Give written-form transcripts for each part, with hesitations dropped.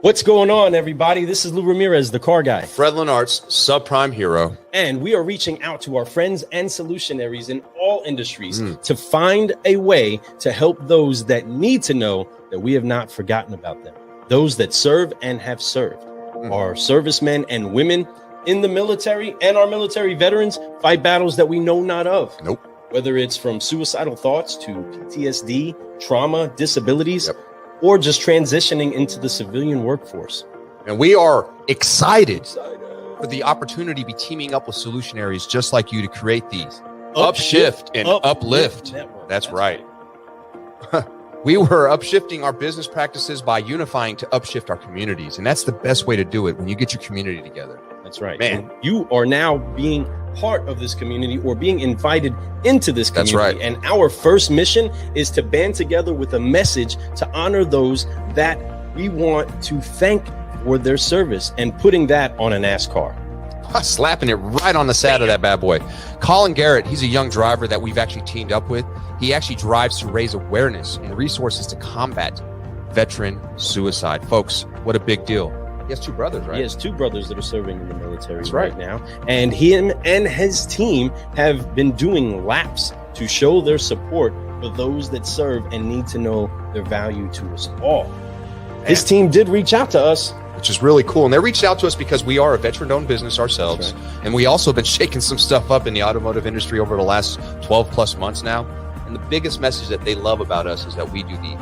What's going on, everybody? This is Lou Ramirez, the car guy. Fred Lenart's subprime hero. And we are reaching out to our friends and solutionaries in all industries to find a way to help those that need to know that we have not forgotten about them. Those that serve and have served. Our servicemen and women in the military and our military veterans fight battles that we know not of. Nope. Whether it's from suicidal thoughts to PTSD, trauma, disabilities, or just transitioning into the civilian workforce. And we are excited for the opportunity to be teaming up with solutionaries just like you to create these upshift and uplift. That's right. We were upshifting our business practices by unifying to upshift our communities. And that's the best way to do it when you get your community together. That's right. Man. And you are now being part of this community or being invited into this community. That's right. And our first mission is to band together with a message to honor those that we want to thank for their service and putting that on a NASCAR. Slapping it right on the side of that bad boy. Colin Garrett, he's a young driver that we've actually teamed up with. He actually drives to raise awareness and resources to combat veteran suicide. Folks, what a big deal. He has two brothers, right? He has two brothers that are serving in the military right now. And him and his team have been doing laps to show their support for those that serve and need to know their value to us all. Man. His team did reach out to us, which is really cool. And they reached out to us because we are a veteran-owned business ourselves. Right. And we also have been shaking some stuff up in the automotive industry over the last 12 plus months now. And the biggest message that they love about us is that we do the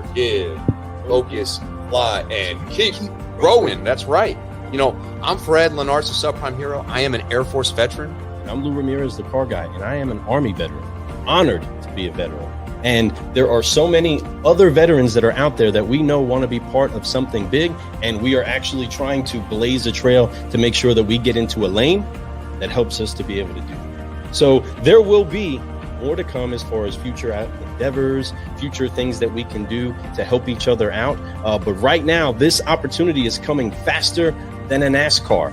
forgive, focus, fly, and keep growing. That's right. You know, I'm Fred Lenart's a subprime hero. I am an Air Force veteran. And I'm Lou Ramirez, the car guy, and I am an Army veteran. Honored to be a veteran. And there are so many other veterans that are out there that we know want to be part of something big. And we are actually trying to blaze a trail to make sure that we get into a lane that helps us to be able to do that. So there will be more to come as far as future endeavors, future things that we can do to help each other out. But right now, this opportunity is coming faster than a NASCAR.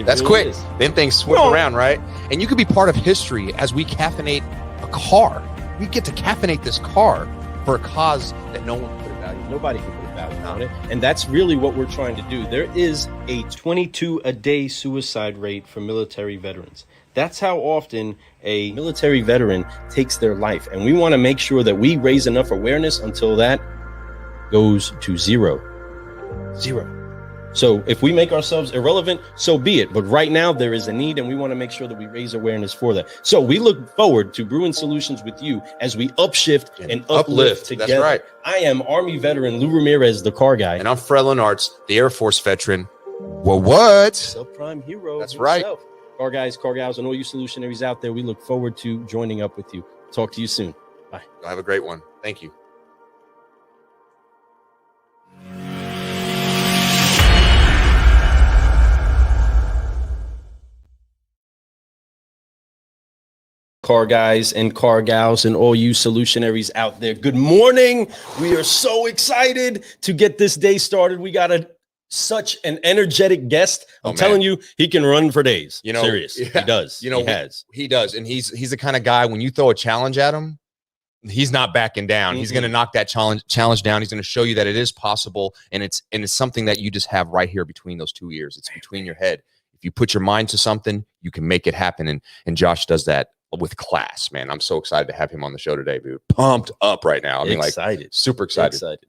That's really quick. Them things swim around, right? And you could be part of history as we caffeinate a car. We get to caffeinate this car for a cause that no one put a value. Nobody can put a value on it. And that's really what we're trying to do. There is a 22 a day suicide rate for military veterans. That's how often a military veteran takes their life. And we want to make sure that we raise enough awareness until that goes to zero. So if we make ourselves irrelevant, so be it. But right now there is a need and we want to make sure that we raise awareness for that. So we look forward to Brewing Solutions with you as we upshift and uplift together. That's right. I am Army veteran Lou Ramirez, the car guy. And I'm Fred Lenart's, the Air Force veteran. Well, what? Subprime hero. That's himself. Right. Car guys, car gals, and all you solutionaries out there, we look forward to joining up with you. Talk to you soon. Bye. Have a great one. Thank you. Car guys and car gals and all you solutionaries out there, good morning. We are so excited to get this day started. We got such an energetic guest. I'm telling you, he can run for days. You know, serious. Yeah. He does. You know, he does. And he's the kind of guy, when you throw a challenge at him, he's not backing down. He's going to knock that challenge down. He's going to show you that it is possible. And it's something that you just have right here between those two ears. It's between your head. If you put your mind to something, you can make it happen. And Josh does that with class, man. I'm so excited to have him on the show today, dude. Pumped up right now. I mean, excited. Super excited.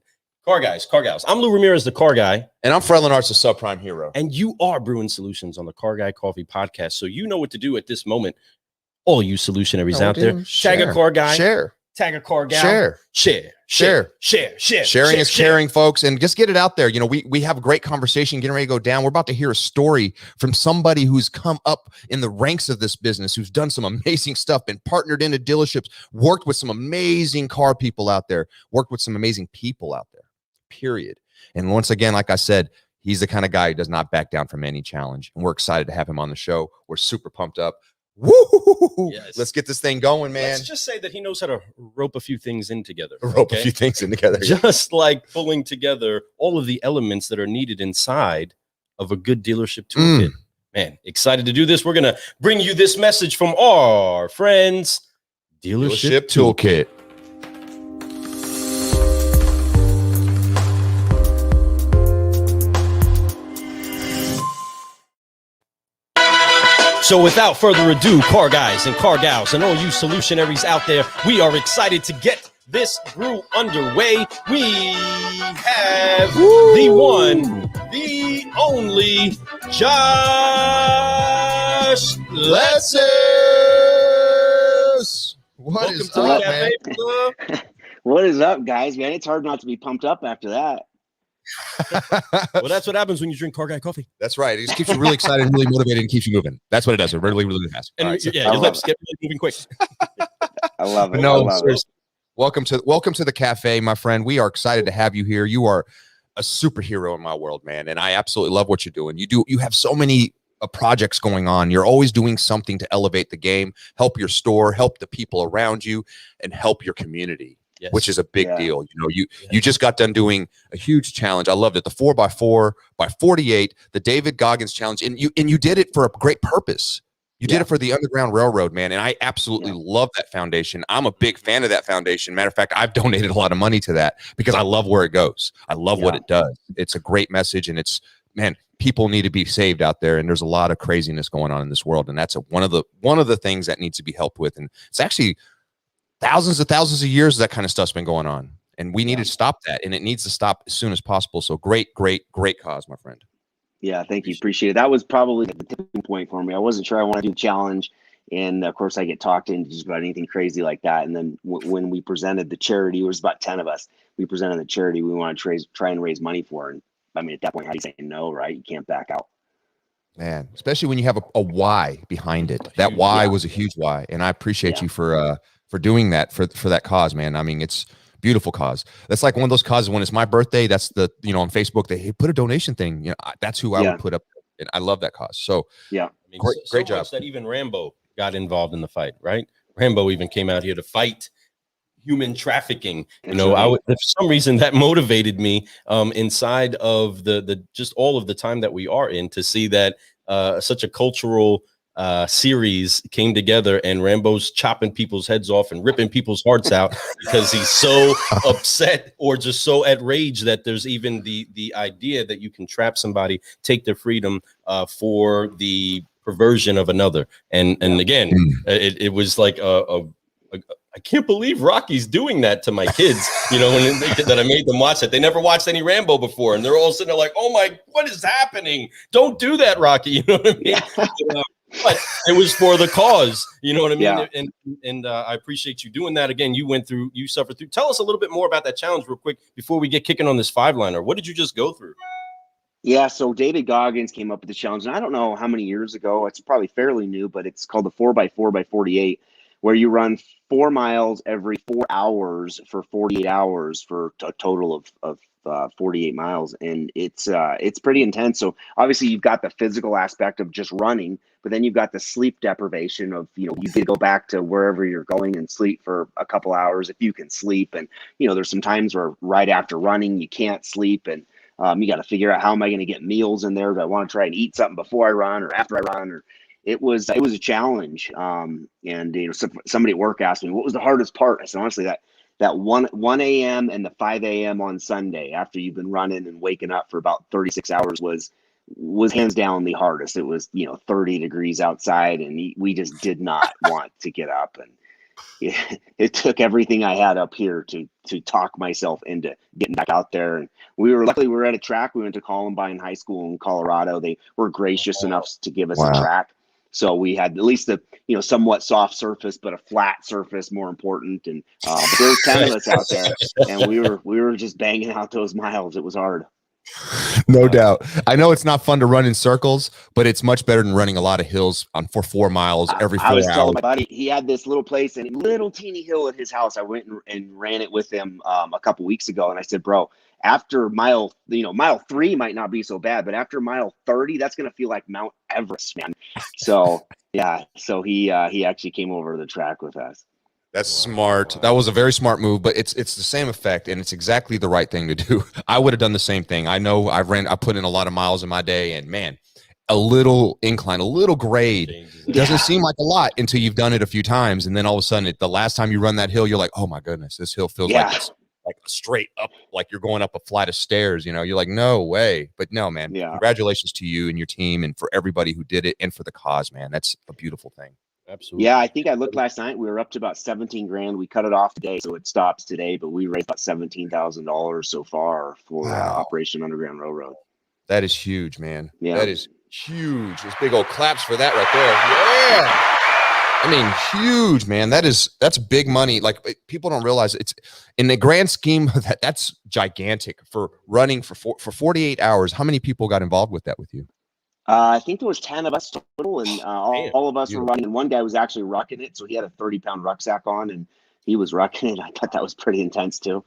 Car guys, car gals. I'm Lou Ramirez, the car guy. And I'm Fred Lenart's the subprime hero. And you are Brewing Solutions on the Car Guy Coffee Podcast. So you know what to do at this moment. All you solutionaries out there. Tag a car guy. Share. Tag a car gal. Share. Sharing is caring, folks. And just get it out there. You know, we have a great conversation getting ready to go down. We're about to hear a story from somebody who's come up in the ranks of this business, who's done some amazing stuff, been partnered into dealerships, worked with some amazing car people out there, worked with some amazing people out there, period. And once again, like I said, he's the kind of guy who does not back down from any challenge. And we're excited to have him on the show. We're super pumped up. Woo! Yes. Let's get this thing going, man. Let's just say that he knows how to rope a few things in together. A few things in together. Just like pulling together all of the elements that are needed inside of a good dealership toolkit. Man, excited to do this. We're going to bring you this message from our friends, Dealership Toolkit. So without further ado, car guys and car gals and all you solutionaries out there, we are excited to get this brew underway. We have the one, the only Josh Letsis. What is up, man? What is up, guys? Man, it's hard not to be pumped up after that. Well, that's what happens when you drink Car Guy coffee. That's right. It just keeps you really excited, really motivated, and keeps you moving. That's what it does. It really, really fast. And right, so your lips get really moving quick. I love it. No, I love it. Welcome to the cafe, my friend. We are excited to have you here. You are a superhero in my world, man, and I absolutely love what you're doing. You have so many projects going on. You're always doing something to elevate the game, help your store, help the people around you, and help your community. Yes. Which is a big deal. You just got done doing a huge challenge. I loved it. The 4x4 by 48, the David Goggins challenge. And you did it for a great purpose. You did it for the Underground Railroad, man. And I absolutely love that foundation. I'm a big fan of that foundation. Matter of fact, I've donated a lot of money to that because I love where it goes. I love what it does. It's a great message, and man, people need to be saved out there. And there's a lot of craziness going on in this world. And that's one of the things that needs to be helped with. And it's actually thousands of years that kind of stuff's been going on, and we need to stop that, and it needs to stop as soon as possible. So great cause, my friend. Yeah, thank you. Appreciate it. That was probably the tipping point for me. I wasn't sure I wanted to do the challenge, and of course I get talked into just about anything crazy like that. And then when we presented the charity, it was about 10 of us. We presented the charity we wanted to try and raise money for. And I mean, at that point, how do you say no, right? You can't back out. Man, especially when you have a why behind it. That why was a huge why, and I appreciate you for doing that for that cause, man. I mean, it's a beautiful cause. That's like one of those causes when it's my birthday. That's on Facebook, they put a donation thing. That's who I would put up. And I love that cause. So I mean, great job. That even Rambo got involved in the fight, right? Rambo even came out here to fight human trafficking. For some reason that motivated me inside of the just all of the time that we are in, to see that such a cultural series came together, and Rambo's chopping people's heads off and ripping people's hearts out because he's so upset or just so outraged that there's even the idea that you can trap somebody, take their freedom for the perversion of another. And again, it was like I can't believe Rocky's doing that to my kids, that I made them watch it. They never watched any Rambo before, and they're all sitting there like, oh my, what is happening? Don't do that, Rocky. You know what I mean? But it was for the cause, you know what I mean? And I appreciate you doing that. Again, you suffered through. Tell us a little bit more about that challenge real quick before we get kicking on this 5-liner. What did you just go through? Yeah, so David Goggins came up with the challenge, and I don't know how many years ago. It's probably fairly new, but it's called the 4x4 by 48, where you run 4 miles every 4 hours for 48 hours for a total of 48 miles. And it's pretty intense. So obviously you've got the physical aspect of just running, but then you've got the sleep deprivation of, you could go back to wherever you're going and sleep for a couple hours if you can sleep. And, there's some times where right after running, you can't sleep, and you got to figure out, how am I going to get meals in there? Do I want to try and eat something before I run or after I run? Or it was a challenge. And somebody at work asked me, what was the hardest part? I said, honestly, that 1 a.m. and the 5 a.m. on Sunday, after you've been running and waking up for about 36 hours, was hands down the hardest. It was 30 degrees outside, and we just did not want to get up. And it took everything I had up here to talk myself into getting back out there. And we were at a track. We went to Columbine High School in Colorado. They were gracious enough to give us a track. So we had at least a somewhat soft surface, but a flat surface more important. And there were 10 of us out there, and we were just banging out those miles. It was hard. No doubt. I know it's not fun to run in circles, but it's much better than running a lot of hills for 4 miles every 4 hours. I was telling my buddy, he had this little place and a little teeny hill at his house. I went and ran it with him a couple weeks ago, and I said, bro, after mile 3 might not be so bad, but after mile 30, that's going to feel like Mount Everest, man. So he actually came over to the track with us. That's smart. That was a very smart move, but it's the same effect, and it's exactly the right thing to do. I would have done the same thing. I know I put in a lot of miles in my day, and man, a little incline, a little grade doesn't seem like a lot until you've done it a few times, and then all of a sudden, the last time you run that hill, you're like, oh my goodness, this hill feels like like straight up, like you're going up a flight of stairs, you're like, no way. But no, man, congratulations to you and your team and for everybody who did it and for the cause, man. That's a beautiful thing. Absolutely. Yeah, I think I looked last night. We were up to about 17 grand. We cut it off today, so it stops today, but we raised about $17,000 so far for Operation Underground Railroad. That is huge, man. Yeah. That is huge. There's big old claps for that right there. Yeah. I mean, huge, man. That's big money. Like, people don't realize it's in the grand scheme of that's gigantic for running for 48 hours. How many people got involved with that with you? I think there was 10 of us total, and all of us were running. And one guy was actually rucking it, so he had a 30-pound rucksack on, and he was rucking it. I thought that was pretty intense too.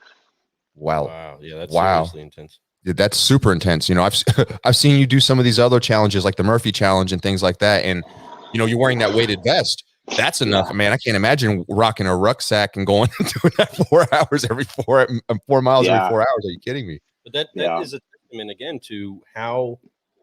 Wow. Yeah, that's seriously intense. That's super intense. I've seen you do some of these other challenges like the Murphy challenge and things like that. And, you're wearing that weighted vest. That's enough, man. I can't imagine rocking a rucksack and going and doing that 4 hours every 4 miles every 4 hours. Are you kidding me? But that is a testament again to how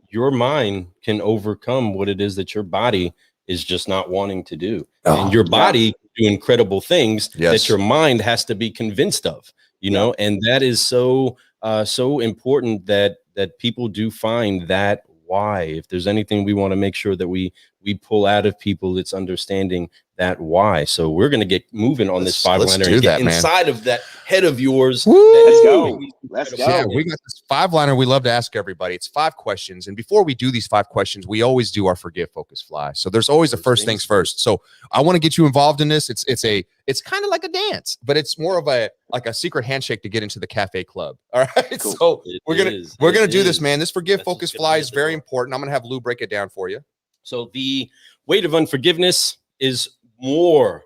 your mind can overcome what it is that your body is just not wanting to do. And your body can do incredible things that your mind has to be convinced of, and that is so important that people do find that why. If there's anything we want to make sure that we pull out of people, it's understanding that why. So we're going to get moving on this 5-liner and get inside of that head of yours. Let's go. Yeah, we got this 5-liner we love to ask everybody. It's 5 questions. And before we do these 5 questions, we always do our forgive, focus, fly. So there's always a first things first. So I want to get you involved in this. It's kind of like a dance, but it's more of a secret handshake to get into the cafe club. All right. Cool. So we're going to do this, man. This forgive, focus, fly is very important. I'm going to have Lou break it down for you. So the weight of unforgiveness is more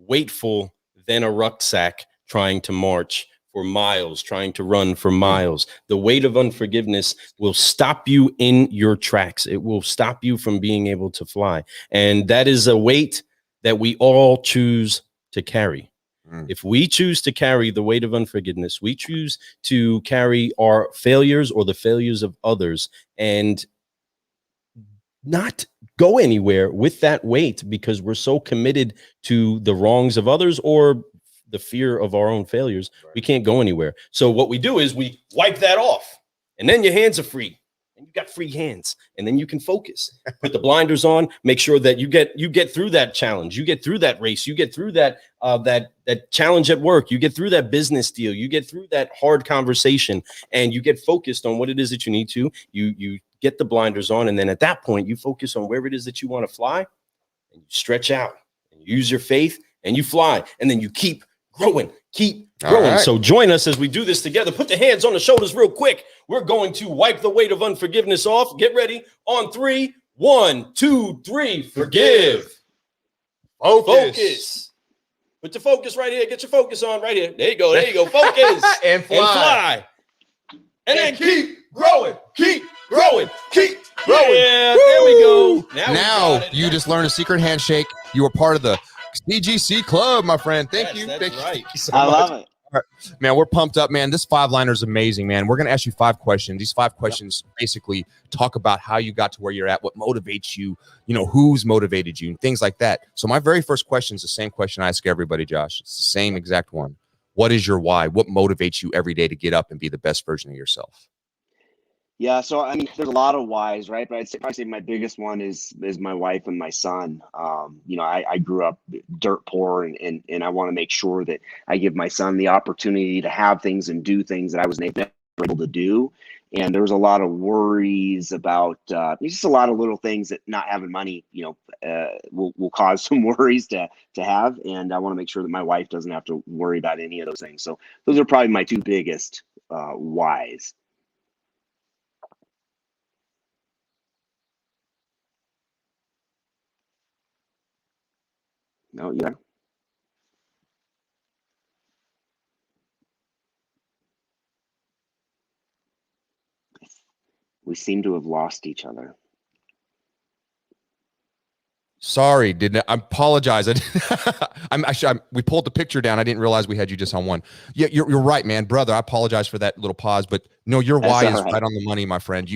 weightful than a rucksack trying to march for miles, trying to run for miles. The weight of unforgiveness will stop you in your tracks. It will stop you from being able to fly. And that is a weight that we all choose to carry. If we choose to carry the weight of unforgiveness, we choose to carry our failures or the failures of others and not go anywhere with that weight because we're so committed to the wrongs of others or the fear of our own failures. We can't go anywhere. So what we do is we wipe that off, and then your hands are free, and you got free hands, and then you can focus. Put the blinders on. Make sure that you get through that challenge. You get through that race. You get through that that challenge at work. You get through that business deal. You get through that hard conversation, and you get focused on what it is that you need to. You get the blinders on, and then at that point, you focus on where it is that you want to fly, and you stretch out, and you use your faith, and you fly, and then you keep growing. Right. So join us as we do this together. Put the hands on the shoulders real quick. We're going to wipe the weight of unforgiveness off. Get ready. On 3, 1, 2, 3. Forgive. Focus. Put your focus right here. Get your focus on right here. There you go. Focus. and fly. And then keep growing. Keep growing. Keep growing. Yeah, there we go. Now you just learned a secret handshake. You were part of the CGC club, my friend. Thank you. That's right. You so I much. love it. All right. Man, we're pumped up, man. This 5-liner is amazing, man. We're going to ask you 5 questions. These 5 questions basically talk about how you got to where you're at, what motivates you, who's motivated you, and things like that. So my very first question is the same question I ask everybody, Josh. It's the same exact one. What is your why? What motivates you every day to get up and be the best version of yourself? Yeah, so I mean, there's a lot of whys, right? But I'd say my biggest one is my wife and my son. I grew up dirt poor, and I want to make sure that I give my son the opportunity to have things and do things that I was never able to do. And there was a lot of worries about just a lot of little things that not having money, will cause some worries to have. And I want to make sure that my wife doesn't have to worry about any of those things. So those are probably my 2 biggest whys. No, yeah. We seem to have lost each other. Sorry, I apologize. We pulled the picture down. I didn't realize we had you just on one. Yeah, you're right, man, brother. I apologize for that little pause, but no, your why is right on the money, my friend.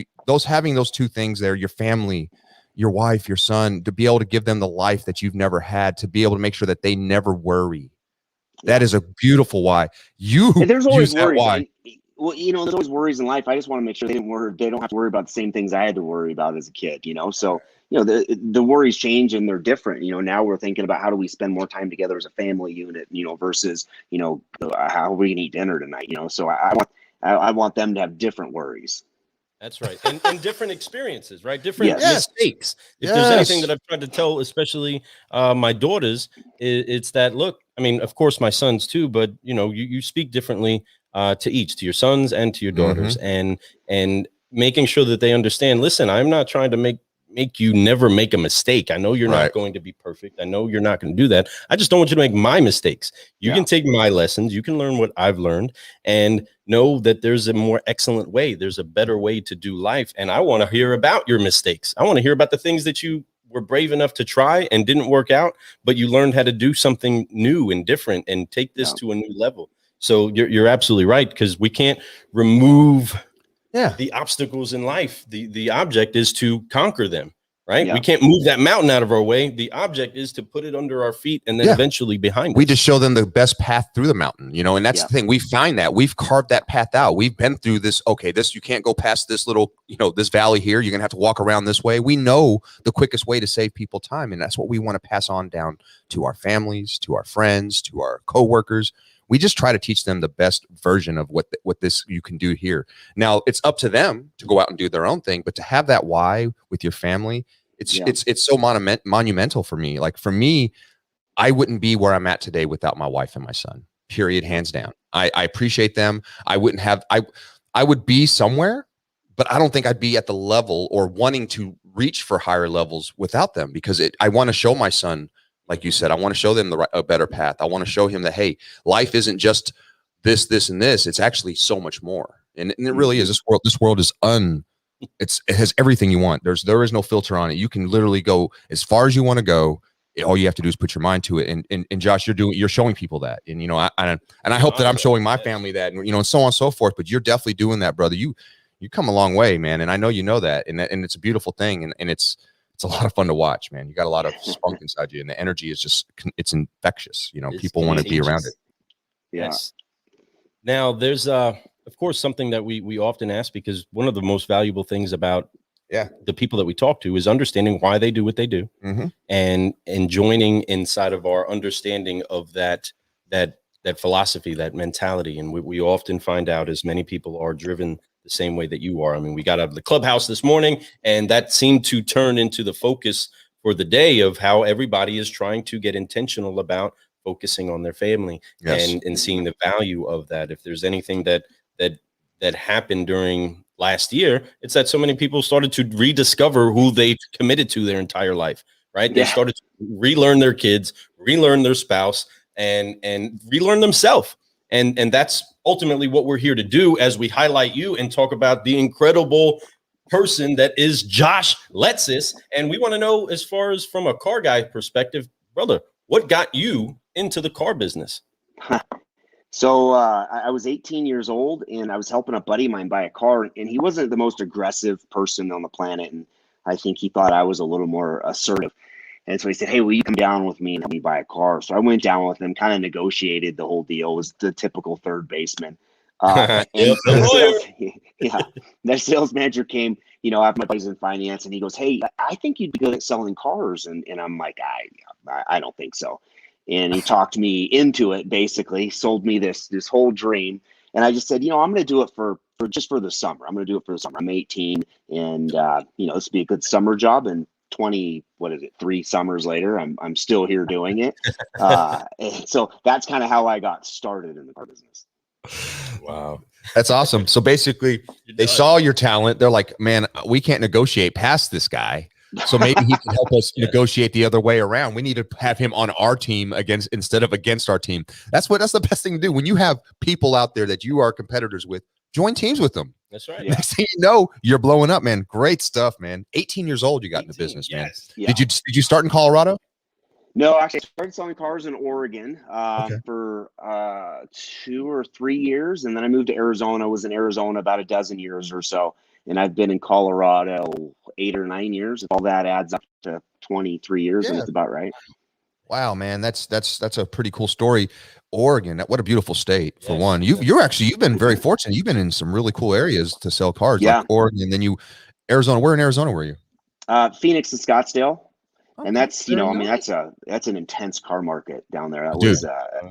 Having those 2 things there, your family, your wife, your son, to be able to give them the life that you've never had, to be able to make sure that they never worry. That is a beautiful why. You And there's use always that worries. why. Well, there's always worries in life. I just want to make sure they don't have to worry about the same things I had to worry about as a kid, So, the worries change and they're different. Now we're thinking about how do we spend more time together as a family unit, versus, how are we gonna eat dinner tonight, So I want them to have different worries. That's right. And different experiences, right? Different Yes. mistakes. If there's anything that I've tried to tell, especially my daughters, it's that, look, I mean, of course, my sons too, but you speak differently to each, to your sons and to your daughters, and making sure that they understand, listen, I'm not trying to make you never make a mistake. I know you're not going to be perfect. I know you're not going to do that. I just don't want you to make my mistakes. You can take my lessons. You can learn what I've learned and know that there's a more excellent way. There's a better way to do life. And I want to hear about your mistakes. I want to hear about the things that you were brave enough to try and didn't work out, but you learned how to do something new and different and take this to a new level. So you're absolutely right, because we can't remove the obstacles in life. The object is to conquer them, right? We can't move that mountain out of our way. The object is to put it under our feet and then eventually behind us. We just show them the best path through the mountain, and that's the thing. We find that we've carved that path out. We've been through this. Okay, you can't go past this little, this valley here. You're going to have to walk around this way. We know the quickest way to save people time. And that's what we want to pass on down to our families, to our friends, to our coworkers. We just try to teach them the best version of what this you can do here. Now it's up to them to go out and do their own thing, but to have that why with your family, it's so monumental for me. Like for me, I wouldn't be where I'm at today without my wife and my son. Period, hands down. I appreciate them. I would be somewhere, but I don't think I'd be at the level or wanting to reach for higher levels without them, because I want to show my son. Like you said, I want to show them a better path. I want to show him that, hey, life isn't just this, and this. It's actually so much more. And it really is. This world is it has everything you want. There is no filter on it. You can literally go as far as you want to go. All you have to do is put your mind to it. And Josh, you're showing people that. And, I hope that I'm showing my family that, and so on and so forth. But you're definitely doing that, brother. You come a long way, man. And I know you know that. And it's a beautiful thing. And it's a lot of fun to watch, man. You got a lot of spunk inside you, and the energy is it's infectious. People want to be around it. Yes. Now there's of course something that we often ask, because one of the most valuable things about the people that we talk to is understanding why they do what they do, and joining inside of our understanding of that philosophy, that mentality. And we often find out, as many people are driven the same way that you are. I mean, we got out of the clubhouse this morning, and that seemed to turn into the focus for the day of how everybody is trying to get intentional about focusing on their family and seeing the value of that. If there's anything that happened during last year, it's that so many people started to rediscover who they've committed to their entire life, right? They started to relearn their kids, relearn their spouse, and relearn themselves. And that's ultimately what we're here to do, as we highlight you and talk about the incredible person that is Josh Letsis. And we want to know, as far as from a car guy perspective, brother, what got you into the car business? So I was 18 years old, and I was helping a buddy of mine buy a car, and he wasn't the most aggressive person on the planet. And I think he thought I was a little more assertive. And so he said, hey, will you come down with me and help me buy a car? So I went down with him, kind of negotiated the whole deal. It was the typical third baseman. And the sales manager came, after my buddy's in finance, and he goes, hey, I think you'd be good at selling cars. And I'm like, I don't think so. And he talked me into it, basically sold me this whole dream. And I just said, I'm going to do it for the summer. I'm going to do it for the summer. I'm 18, and this would be a good summer job. And 3 summers later, I'm still here doing it. And so that's kind of how I got started in the car business. Wow, that's awesome. So basically, they saw your talent. They're like, man, we can't negotiate past this guy. So maybe he can help us negotiate the other way around. We need to have him on our team instead of against our team. That's the best thing to do. When you have people out there that you are competitors with, join teams with them. That's right. Next thing you know, you're blowing up, man. Great stuff, man. 18 years old, you got into business, man. Yeah. Did you start in Colorado? No, actually, I started selling cars in Oregon for 2 or 3 years, and then I moved to Arizona. I was in Arizona about a dozen years or so, and I've been in Colorado 8 or 9 years. If all that adds up to 23 years, that's about right. Wow, man, that's a pretty cool story. Oregon, what a beautiful state for one. You've been very fortunate. You've been in some really cool areas to sell cars, like Oregon, and then Arizona. Where in Arizona were you? Phoenix and Scottsdale. And Okay, that's, I mean, that's an intense car market down there. That dude,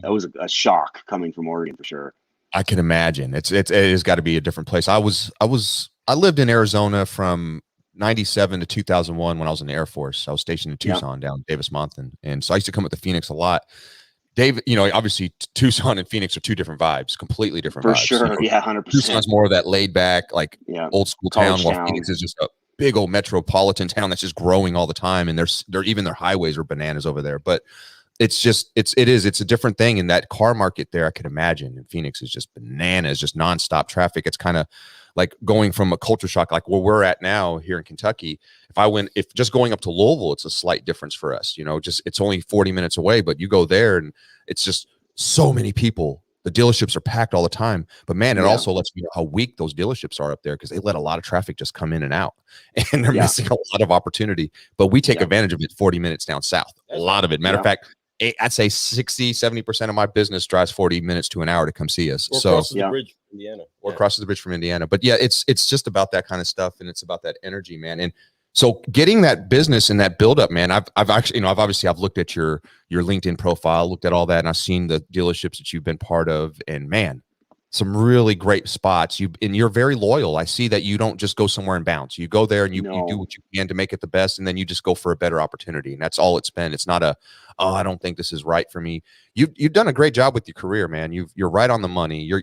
was a shock coming from Oregon for sure. I can imagine. It has got to be a different place. I lived in Arizona from 97 to 2001 when I was in the Air Force. I was stationed in Tucson down Davis Monthan. And so I used to come up to Phoenix a lot. Dave, obviously Tucson and Phoenix are two different vibes, completely different for vibes. Sure. Yeah. 100%. Tucson's more of that laid back, like old school town, while Phoenix is just a big old metropolitan town that's just growing all the time. And even their highways are bananas over there. But it's a different thing in that car market there. I could imagine. And Phoenix is just bananas, just nonstop traffic. It's kind of like going from a culture shock, like where we're at now here in Kentucky. If just going up to Louisville, it's a slight difference for us, it's only 40 minutes away, but you go there and it's just so many people. The dealerships are packed all the time, but man, it also lets me know how weak those dealerships are up there, because they let a lot of traffic just come in and out, and they're missing a lot of opportunity, but we take advantage of it 40 minutes down south. A lot of it. Matter of fact, I'd say 60-70% of my business drives 40 minutes to an hour to come see us. Or crosses the bridge from Indiana. Or crosses the bridge from Indiana. But yeah, it's just about that kind of stuff, and it's about that energy, man. And so getting that business and that build up, man, I've obviously looked at your LinkedIn profile, looked at all that, and I've seen the dealerships that you've been part of, and man, some really great spots. You're very loyal. I see that you don't just go somewhere and bounce. You go there and you do what you can to make it the best, and then you just go for a better opportunity. And that's all it's been. It's not I don't think this is right for me. You've done a great job with your career, man. You're right on the money. You're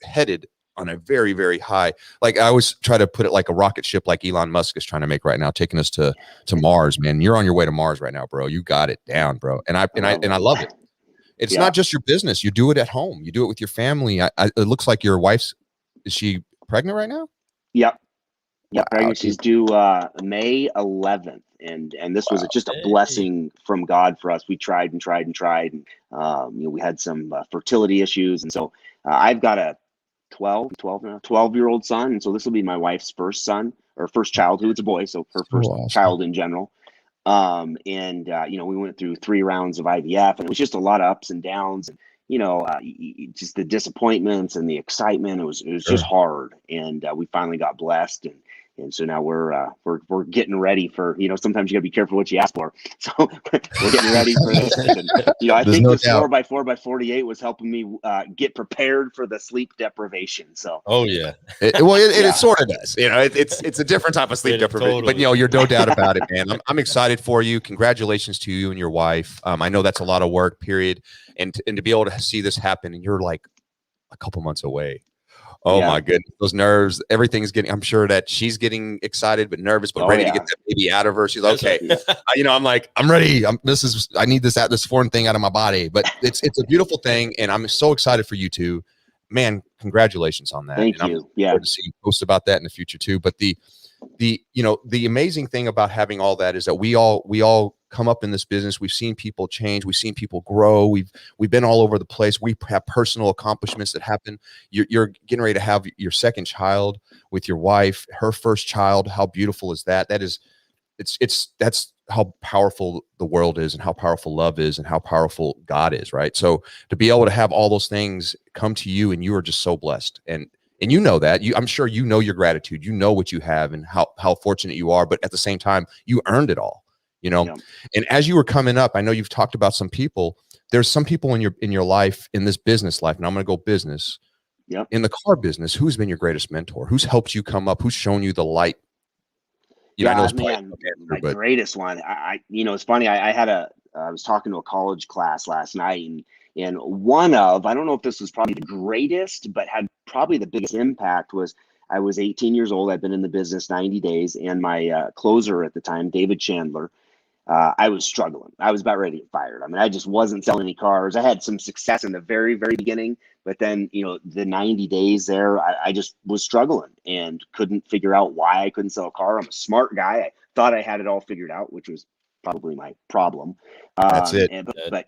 headed on a very, very high, like I always try to put it, like a rocket ship, like Elon Musk is trying to make right now, taking us to Mars, man. You're on your way to Mars right now, bro. You got it down, bro. And I love it. It's not just your business. You do it at home. You do it with your family. It looks like your wife's, is she pregnant right now? Yep. Yeah. Pregnancy's due May 11th. And this was just a blessing from God for us. We tried and tried and tried. And, we had some fertility issues. And so I've got a 12-year-old son. And so this will be my wife's first son, or first child, who it's a boy. So her first child in general. We went through 3 rounds of IVF, and it was just a lot of ups and downs, and just the disappointments and the excitement. It was just hard, and we finally got blessed, and so now we're getting ready for, sometimes you gotta be careful what you ask for. So we're getting ready for this. And, I think this 4x4x48 was helping me get prepared for the sleep deprivation. So it sort of does. It's a different type of sleep deprivation. Totally. But you're no doubt about it, man. I'm excited for you. Congratulations to you and your wife. I know that's a lot of work, period. And to be able to see this happen, and you're like a couple months away. Oh my goodness, those nerves, everything's I'm sure that she's getting excited, but nervous, but ready to get that baby out of her. She's okay. I'm like, I'm ready. I need this foreign thing out of my body, but it's a beautiful thing. And I'm so excited for you two, man. Congratulations on that. Thank you. I'm to see you post about that in the future too. But the amazing thing about having all that is that we all come up in this business. We've seen people change. We've seen people grow. We've been all over the place. We have personal accomplishments that happen. You're getting ready to have your second child with your wife, her first child. How beautiful is that? That's how powerful the world is, and how powerful love is, and how powerful God is, right? So to be able to have all those things come to you, and you are just so blessed. And you know that. I'm sure you know your gratitude. You know what you have and how fortunate you are, but at the same time, you earned it all. And as you were coming up, I know you've talked about some people. There's some people in your life, in this business life, and I'm going to go business. In the car business, who's been your greatest mentor? Who's helped you come up? Who's shown you the light? My greatest one. It's funny. I was talking to a college class last night, and I don't know if this was probably the greatest, but had probably the biggest impact was, I was 18 years old. I'd been in the business 90 days, and my closer at the time, David Chandler, I was struggling. I was about ready to get fired. I mean, I just wasn't selling any cars. I had some success in the very, very beginning, but then, the 90 days there, I just was struggling and couldn't figure out why I couldn't sell a car. I'm a smart guy. I thought I had it all figured out, which was probably my problem. That's it. But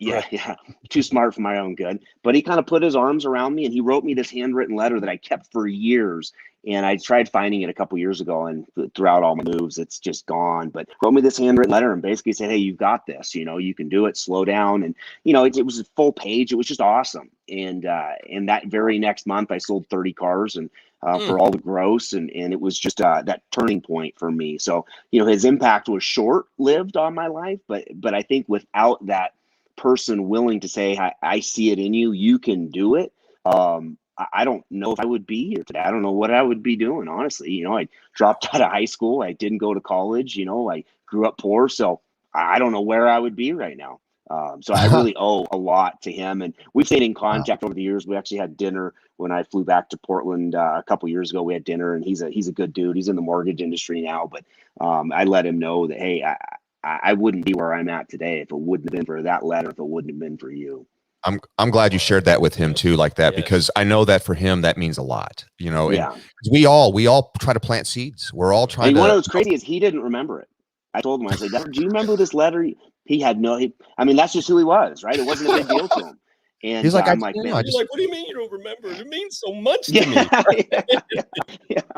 too smart for my own good. But he kind of put his arms around me, and he wrote me this handwritten letter that I kept for years. And I tried finding it a couple years ago, and throughout all my moves, it's just gone. But wrote me this handwritten letter and basically said, "Hey, you've got this. You know, you can do it. Slow down." And it was a full page. It was just awesome. And that very next month, I sold 30 cars and for all the gross, and it was just that turning point for me. So his impact was short lived on my life, but I think without that person willing to say, I see it in you, you can do it. I don't know if I would be here today. I don't know what I would be doing, honestly. I dropped out of high school. I didn't go to college. I grew up poor. So I don't know where I would be right now. So I really owe a lot to him. And we've stayed in contact over the years. We actually had dinner when I flew back to Portland a couple years ago. We had dinner, and he's a good dude. He's in the mortgage industry now. But I let him know that, hey, I wouldn't be where I'm at today if it wouldn't have been for that letter, if it wouldn't have been for you. I'm glad you shared that with him too, like that, because I know that for him, that means a lot, and we all try to plant seeds. We're all trying to. One of those crazy is he didn't remember it. I told him, I said, "Do you remember this letter?" He had that's just who he was, right? It wasn't a big deal to him. And he's like, I'm like, man, you're like, what do you mean you don't remember? It means so much to me.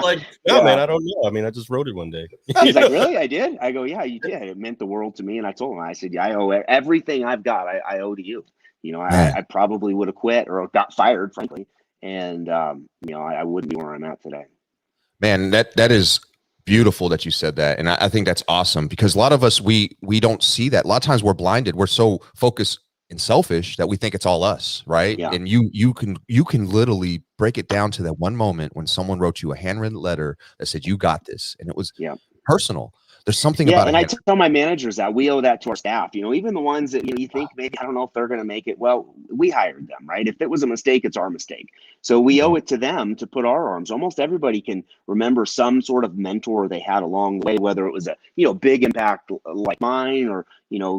Like, man, I don't know. I mean, I just wrote it one day. He's like, really? I did? I go, yeah, you did. It meant the world to me. And I told him, I said, I owe everything I've got. I owe to you. I probably would have quit or got fired, frankly. And, I wouldn't be where I'm at today. Man, that is beautiful that you said that. And I think that's awesome, because a lot of us, we don't see that. A lot of times we're blinded. We're so focused and selfish that we think it's all us, right? Yeah. And you can literally break it down to that one moment when someone wrote you a handwritten letter that said, you got this. And it was personal. There's something about it. And I tell my managers that we owe that to our staff. Even the ones that you think maybe, I don't know if they're going to make it. Well, we hired them, right? If it was a mistake, it's our mistake. So we owe it to them to put our arms. Almost everybody can remember some sort of mentor they had along the way, whether it was a big impact like mine, or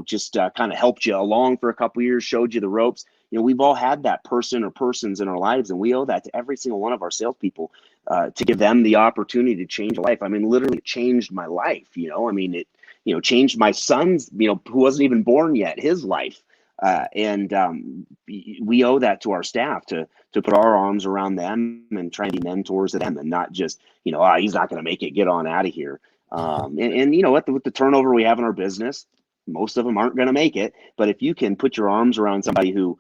just kind of helped you along for a couple of years, showed you the ropes. We've all had that person or persons in our lives, and we owe that to every single one of our salespeople. To give them the opportunity to change a life. I mean, literally it changed my life. It changed my son's, who wasn't even born yet, his life. And we owe that to our staff to put our arms around them and try and be mentors to them, and not just, he's not going to make it, get on out of here. And with the turnover we have in our business, most of them aren't going to make it. But if you can put your arms around somebody who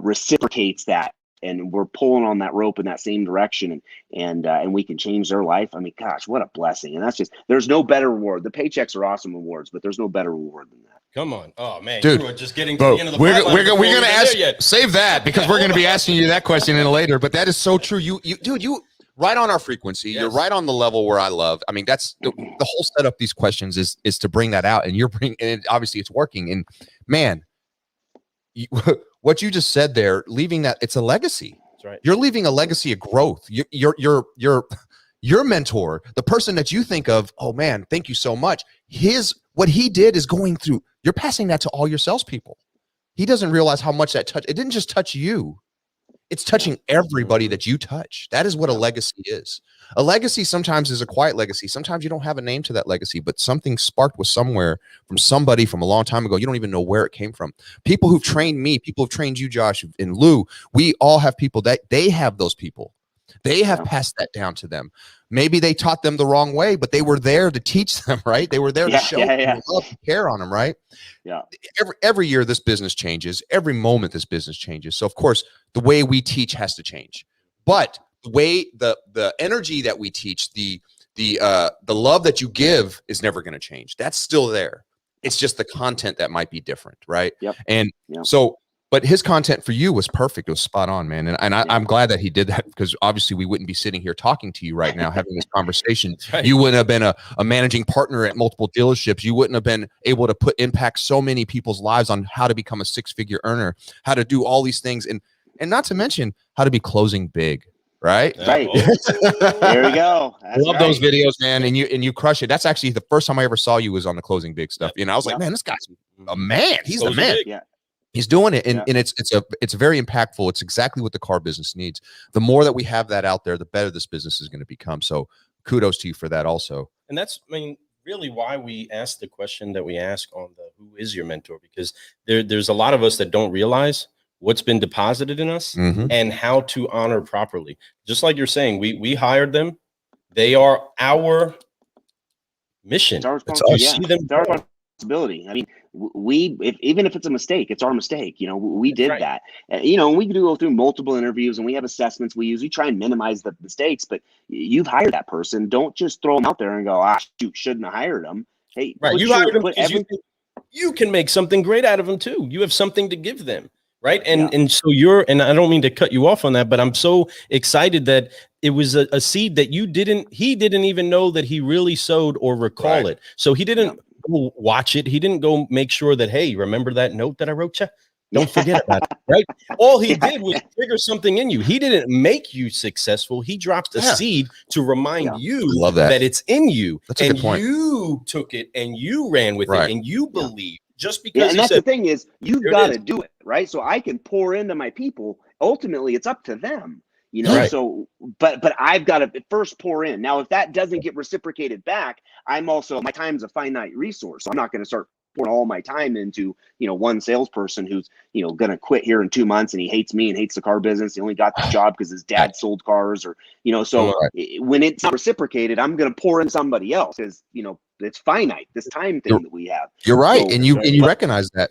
reciprocates that, and we're pulling on that rope in that same direction, and we can change their life. I mean, gosh, what a blessing. And there's no better reward. The paychecks are awesome rewards, but there's no better reward than that. Come on. Oh man, dude, you were just getting to the end of the we're going to ask, save that, because we're going to be asking you that question in later, but that is so true. You right on our frequency. Yes. You're right on the level where I love. I mean, that's the whole setup. These questions is to bring that out, and obviously it's working. And man, what you just said there, leaving that, it's a legacy. That's right. You're leaving a legacy of growth. Your mentor, the person that you think of, oh man, thank you so much. What he did is going through, you're passing that to all your salespeople. He doesn't realize how much that touched. It didn't just touch you. It's touching everybody that you touch. That is what a legacy is. A legacy sometimes is a quiet legacy. Sometimes you don't have a name to that legacy, but something sparked was somewhere from somebody from a long time ago. You don't even know where it came from. People who've trained me, people who've trained you, Josh, and Lou, we all have people that they have those people. They have passed that down to them. Maybe they taught them the wrong way, but they were there to teach them, right? They were there to show them love and care on them, right? Yeah. Every year this business changes. Every moment this business changes. So of course, the way we teach has to change. But the way the energy that we teach, the love that you give is never going to change. That's still there. It's just the content that might be different, right? Yep. And so, but his content for you was perfect. It was spot on, man. And I'm glad that he did that, because obviously we wouldn't be sitting here talking to you right now, having this conversation. Right. You wouldn't have been a managing partner at multiple dealerships. You wouldn't have been able to impact so many people's lives on how to become a six-figure earner, how to do all these things. And not to mention how to be closing big. Right. Right. There we go. I love those videos, man. And you crush it. That's actually the first time I ever saw you was on the closing big stuff. I was like, man, this guy's a man. He's the man. Yeah. He's doing it. And it's very impactful. It's exactly what the car business needs. The more that we have that out there, the better this business is going to become. So kudos to you for that also. And that's, really why we ask the question that we ask on the who is your mentor, because there's a lot of us that don't realize what's been deposited in us and how to honor properly. Just like you're saying, we hired them They are our mission. It's our responsibility. See them it's our responsibility. I mean, even if it's a mistake, it's our mistake. You know, we did that. You know, we do go through multiple interviews and we have assessments we use. We try and minimize the mistakes, but you've hired that person. Don't just throw them out there and go, shoot, shouldn't have hired them. Hey, right. You hired them because you can make something great out of them too. You have something to give them. Right. And so and I don't mean to cut you off on that, but I'm so excited that it was a seed that he didn't even know that he really sowed or recall it. So he didn't go watch it. He didn't go make sure that, hey, remember that note that I wrote you? Don't forget about it. Right. All he did was trigger something in you. He didn't make you successful. He dropped a seed to remind you that it's in you. That's a good point. You took it and you ran with it and you believe. Just because and that's the thing is you've got to do it, right? So I can pour into my people. Ultimately, it's up to them, you know. So, but I've got to first pour in. Now, if that doesn't get reciprocated back, my time's a finite resource. So I'm not going to start pouring all my time into, you know, one salesperson who's, you know, going to quit here in 2 months and he hates me and hates the car business. He only got the job because his dad sold cars, or, you know, so when it's not reciprocated, I'm going to pour in somebody else because, you know, it's finite, this time thing that we have. You're right. So, and you recognize that.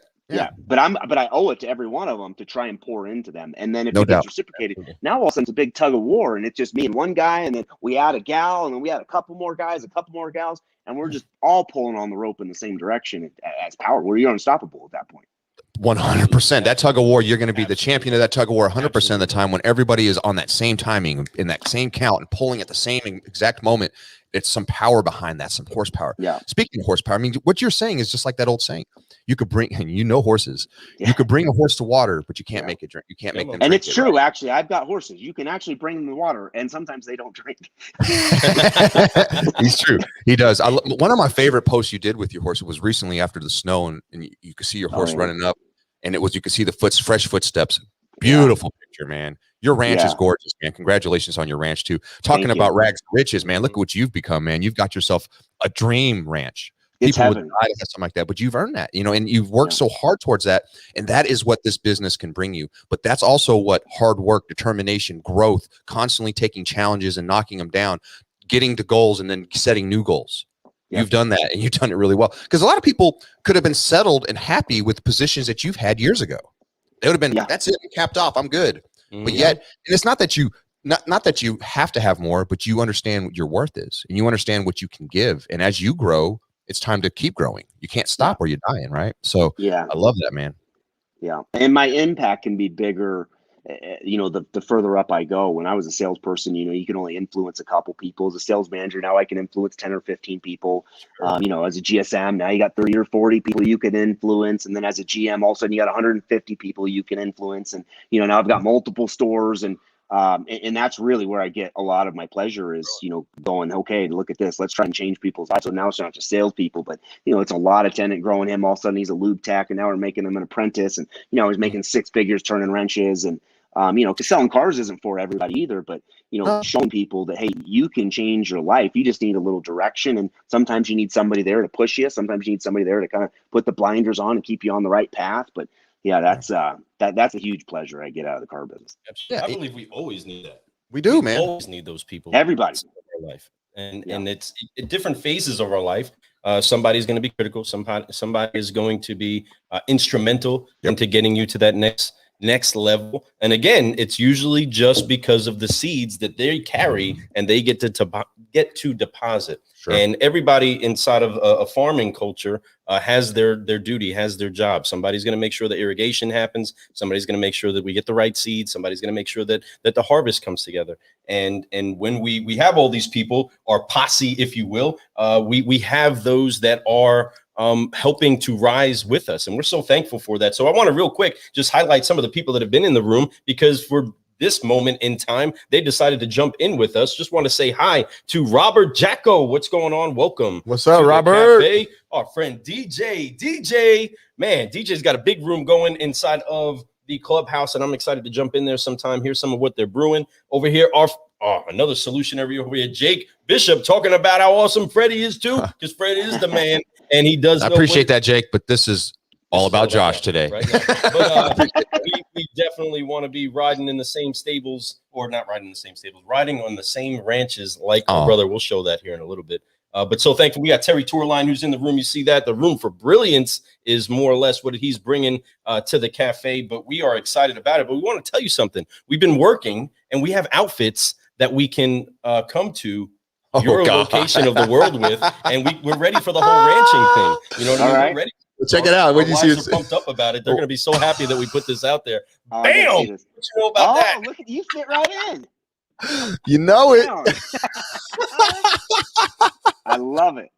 But I owe it to every one of them to try and pour into them. And then if it gets reciprocated, now all of a sudden it's a big tug of war and it's just me and one guy, and then we add a gal, and then we add a couple more guys, a couple more gals, and we're just all pulling on the rope in the same direction as power. Where you're unstoppable at that point. 100%. That tug of war, you're going to be the champion of that tug of war 100% of the time when everybody is on that same timing, in that same count, and pulling at the same exact moment. It's some power behind that, some horsepower. Yeah. Speaking of horsepower, I mean, what you're saying is just like that old saying. You could bring, and you know horses. Yeah. You could bring a horse to water, but you can't make it drink. You can't make them. And drink it's true, actually. I've got horses. You can actually bring them to water, and sometimes they don't drink. He's true. He does. One of my favorite posts you did with your horse was recently after the snow, and you could see your horse running up, and you could see the fresh footsteps. Beautiful picture, man. Your ranch is gorgeous, man. Congratulations on your ranch too. Talking about rags to riches, man. Look at what you've become, man. You've got yourself a dream ranch. It's People would die to have something like that, but you've earned that, you know, and you've worked so hard towards that. And that is what this business can bring you. But that's also what hard work, determination, growth, constantly taking challenges and knocking them down, getting to goals and then setting new goals. You've done that, and you've done it really well. Because a lot of people could have been settled and happy with positions that you've had years ago. They would have been, that's it, I'm capped off, I'm good. But yet, and it's not that you not that you have to have more, but you understand what your worth is, and you understand what you can give. And as you grow, it's time to keep growing. You can't stop or you're dying, right? So I love that, man. Yeah, and my impact can be bigger. You know, the further up I go. When I was a salesperson, you know, you can only influence a couple people. As a sales manager, now I can influence 10 or 15 people. You know, as a GSM, now you got 30 or 40 people you can influence. And then as a GM, all of a sudden you got 150 people you can influence. And, you know, now I've got multiple stores, and that's really where I get a lot of my pleasure is, you know, going, okay, look at this, let's try and change people's lives. So now it's not just salespeople, but, you know, it's a lot of tenant growing him. All of a sudden he's a lube tech, and now we're making him an apprentice, and, you know, he's making 6 figures turning wrenches. And, you know, because selling cars isn't for everybody either, but, you know, showing people that, hey, you can change your life. You just need a little direction. And sometimes you need somebody there to push you. Sometimes you need somebody there to kind of put the blinders on and keep you on the right path. But yeah, that's a huge pleasure I get out of the car business. Absolutely. I believe we always need that. We do, man. Always need those people. Everybody. In our life. And it's at different phases of our life. Somebody's going to be critical. Somebody is going to be instrumental into getting you to that next level. And again, it's usually just because of the seeds that they carry and they get to deposit. Sure. And everybody inside of a farming culture has their duty, has their job. Somebody's going to make sure that irrigation happens. Somebody's going to make sure that we get the right seeds. Somebody's going to make sure that the harvest comes together. And when we have all these people, our posse, if you will, we have those that are helping to rise with us. And we're so thankful for that. So I want to real quick just highlight some of the people that have been in the room, because for this moment in time, they decided to jump in with us. Just want to say hi to Robert Jacko. What's going on? Welcome. What's up, Robert? Cafe. Our friend DJ, man, DJ's got a big room going inside of the clubhouse, and I'm excited to jump in there sometime, hear some of what they're brewing. Over here, another solutionary over here, Jake Bishop, talking about how awesome Freddie is too, because Freddie is the man, and he does. I appreciate that, Jake, but this is All about Josh today. Right? But we definitely want to be riding in the same stables, or not riding in the same stables, riding on the same ranches like our brother. We'll show that here in a little bit. But so thankful. We got Terry Tourline who's in the room. You see that the room for brilliance is more or less what he's bringing to the cafe. But we are excited about it. But we want to tell you something. We've been working, and we have outfits that we can come to your location of the world with, and we're ready for the whole ranching thing. You know what I mean? Right. We're ready. Well, check it out. What you see? Are pumped up about it. They're going to be so happy that we put this out there. Bam! What you know about that? Look at you, fit right in. You know it. I love it.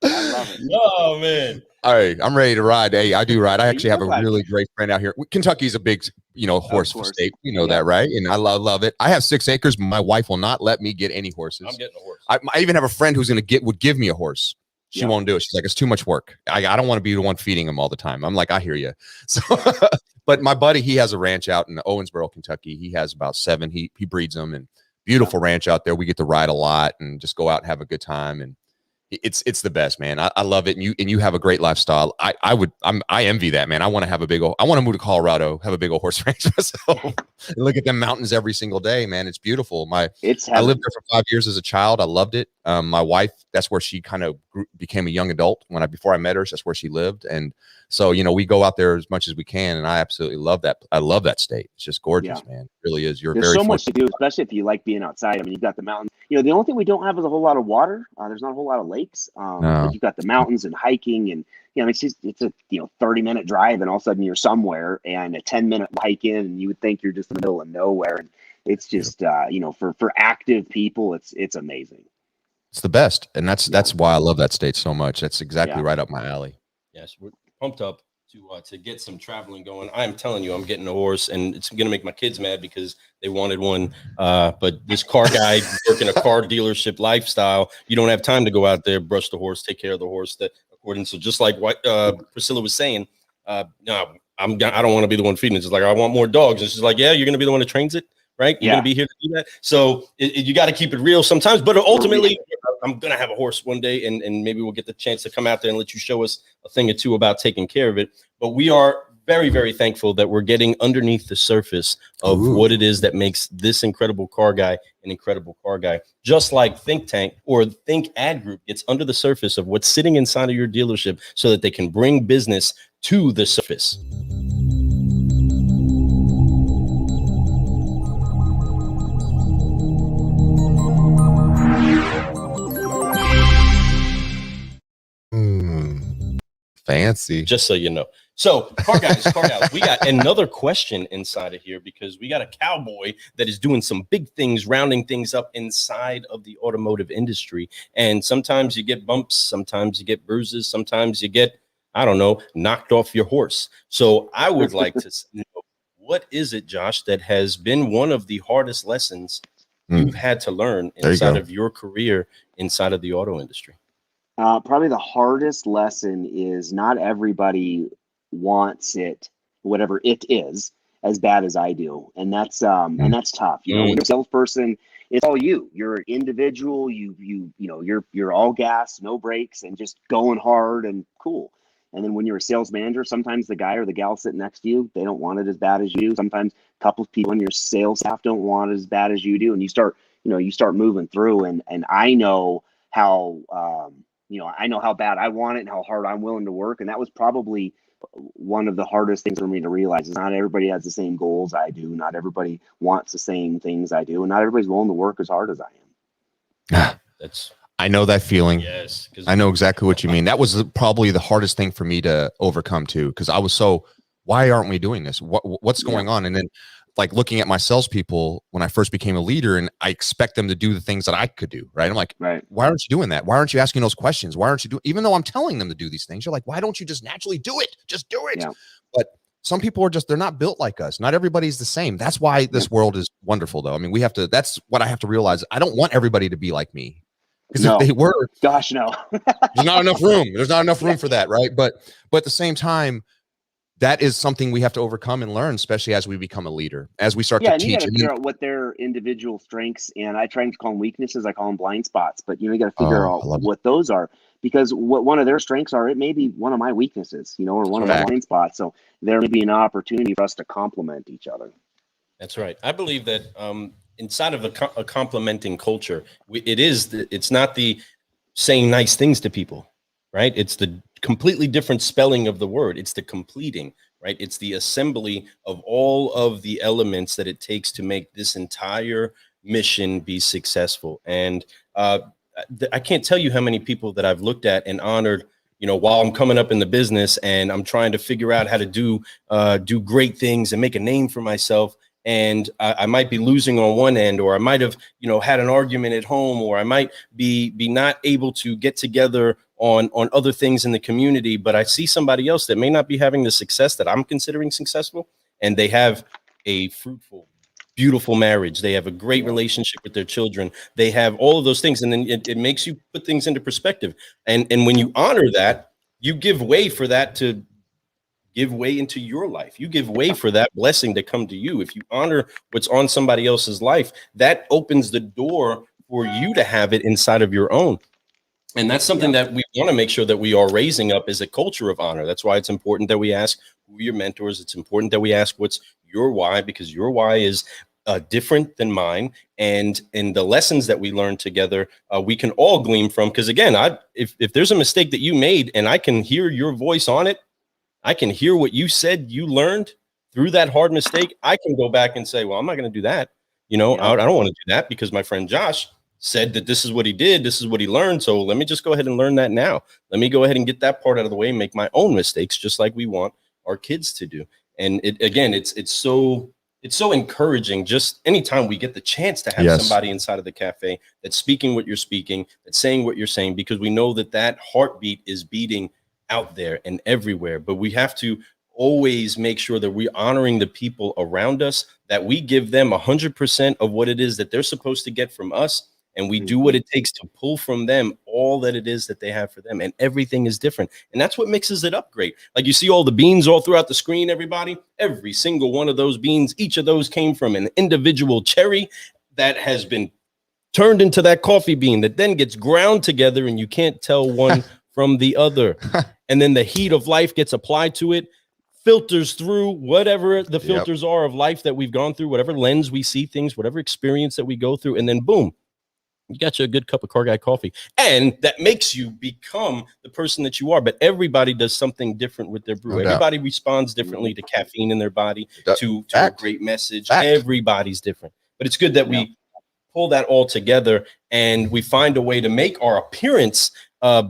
I love it. Oh man! All right, I'm ready to ride. Hey, I do ride. I actually have a really great friend out here. Kentucky's a big, horse state. You know that, right? And I love it. I have 6 acres. My wife will not let me get any horses. I'm getting a horse. I even have a friend who's would give me a horse. She won't do it. She's like, it's too much work. I don't want to be the one feeding him all the time. I'm like, I hear you. So, but my buddy, he has a ranch out in Owensboro, Kentucky. He has about 7. He breeds them, and beautiful ranch out there. We get to ride a lot and just go out and have a good time. And it's the best, man. I love it. And you have a great lifestyle. I envy that, man. I want to move to Colorado, have a big old horse ranch myself, and look at them mountains every single day, man. It's beautiful. I lived there for 5 years as a child. I loved it. My wife, that's where she kind of became a young adult before I met her. That's where she lived. And so, we go out there as much as we can. And I absolutely love that. I love that state. It's just gorgeous, man. It really is. There's so much to do, especially if you like being outside. I mean, you've got the mountains. The only thing we don't have is a whole lot of water. There's not a whole lot of lakes. But you've got the mountains and hiking, and it's a 30-minute drive, and all of a sudden you're somewhere, and a 10-minute hike in, and you would think you're just in the middle of nowhere. And it's just for active people, it's amazing. It's the best, and that's why I love that state so much. That's exactly right up my alley. Yes, we're pumped up to get some traveling going. I'm telling you, I'm getting a horse, and it's going to make my kids mad because they wanted one. But this car guy working a car dealership lifestyle, you don't have time to go out there, brush the horse, take care of the horse. So just like what Priscilla was saying, no, I don't want to be the one feeding it. It's like, I want more dogs. And she's like, yeah, you're going to be the one that trains it, right? You're going to be here to do that. So you got to keep it real sometimes, but ultimately I'm going to have a horse one day, and maybe we'll get the chance to come out there and let you show us a thing or two about taking care of it. But we are very, very thankful that we're getting underneath the surface of what it is that makes this incredible car guy an incredible car guy. Just like Think Tank or Think Ad Group gets under the surface of what's sitting inside of your dealership so that they can bring business to the surface. Fancy. Just so you know. So, car guys, we got another question inside of here because we got a cowboy that is doing some big things, rounding things up inside of the automotive industry. And sometimes you get bumps, sometimes you get bruises, sometimes you get, knocked off your horse. So I would like to know, what is it, Josh, that has been one of the hardest lessons you've had to learn inside of your career inside of the auto industry? Probably the hardest lesson is not everybody wants it, whatever it is, as bad as I do, and that's tough. When you're a salesperson, it's all you. You're an individual. You're all gas, no brakes, and just going hard and cool. And then when you're a sales manager, sometimes the guy or the gal sitting next to you, they don't want it as bad as you. Sometimes a couple of people in your sales staff don't want it as bad as you do, and you start moving through. And I know how. I know how bad I want it and how hard I'm willing to work. And that was probably one of the hardest things for me to realize is not everybody has the same goals I do. Not everybody wants the same things I do. And not everybody's willing to work as hard as I am. I know that feeling. Yes. I know exactly what you mean. That was probably the hardest thing for me to overcome too. Cause I was why aren't we doing this? What's going on? And then like looking at my salespeople when I first became a leader, and I expect them to do the things that I could do. Right. I'm like, why aren't you doing that? Why aren't you asking those questions? Why aren't you doing, even though I'm telling them to do these things, you're like, why don't you just naturally do it? Just do it. Yeah. But some people are they're not built like us. Not everybody's the same. That's why this world is wonderful though. I mean, that's what I have to realize. I don't want everybody to be like me. Because if they were, gosh, no, there's not enough room. There's not enough room for that. Right. But at the same time, that is something we have to overcome and learn, especially as we become a leader, as we start to and you teach. got to figure out what their individual strengths, and I try to call them weaknesses. I call them blind spots, but you got to figure out what those are, because what one of their strengths are, it may be one of my weaknesses, or one of my blind spots. So there may be an opportunity for us to complement each other. That's right. I believe that inside of a complementing culture, it's not the saying nice things to people, right? It's the completely different spelling of the word. It's the completing, right? It's the assembly of all of the elements that it takes to make this entire mission be successful. And I can't tell you how many people that I've looked at and honored, while I'm coming up in the business and I'm trying to figure out how to do great things and make a name for myself. And I might be losing on one end, or I might have, had an argument at home, or I might be not able to get together on other things in the community. But I see somebody else that may not be having the success that I'm considering successful, and they have a fruitful, beautiful marriage. They have a great relationship with their children. They have all of those things. And then it makes you put things into perspective. And when you honor that, you give way for that to give way into your life. You give way for that blessing to come to you. If you honor what's on somebody else's life, that opens the door for you to have it inside of your own. And that's something that we want to make sure that we are raising up as a culture of honor. That's why it's important that we ask who are your mentors. It's important that we ask what's your why, because your why is different than mine. And in the lessons that we learn together, we can all glean from. Because again, if there's a mistake that you made and I can hear your voice on it, I can hear what you said you learned through that hard mistake. I can go back and say, well, I'm not going to do that. I don't want to do that because my friend Josh said that this is what he did. This is what he learned. So let me just go ahead and learn that now. Let me go ahead and get that part out of the way and make my own mistakes, just like we want our kids to do. And it's so encouraging. Just anytime we get the chance to have somebody inside of the cafe that's speaking what you're speaking, that's saying what you're saying, because we know that heartbeat is beating out there and everywhere. But we have to always make sure that we're honoring the people around us, that we give them 100% of what it is that they're supposed to get from us. And we do what it takes to pull from them all that it is that they have for them. And everything is different. And that's what mixes it up great. Like you see all the beans all throughout the screen, everybody, every single one of those beans, each of those came from an individual cherry that has been turned into that coffee bean that then gets ground together, and you can't tell one from the other. And then the heat of life gets applied to it, filters through whatever the filters are of life that we've gone through, whatever lens we see things, whatever experience that we go through. And then boom, you got you a good cup of Car Guy coffee. And that makes you become the person that you are. But everybody does something different with their brew. Everybody responds differently to caffeine in their body, to a great message. Everybody's different. But it's good that we pull that all together and we find a way to make our appearance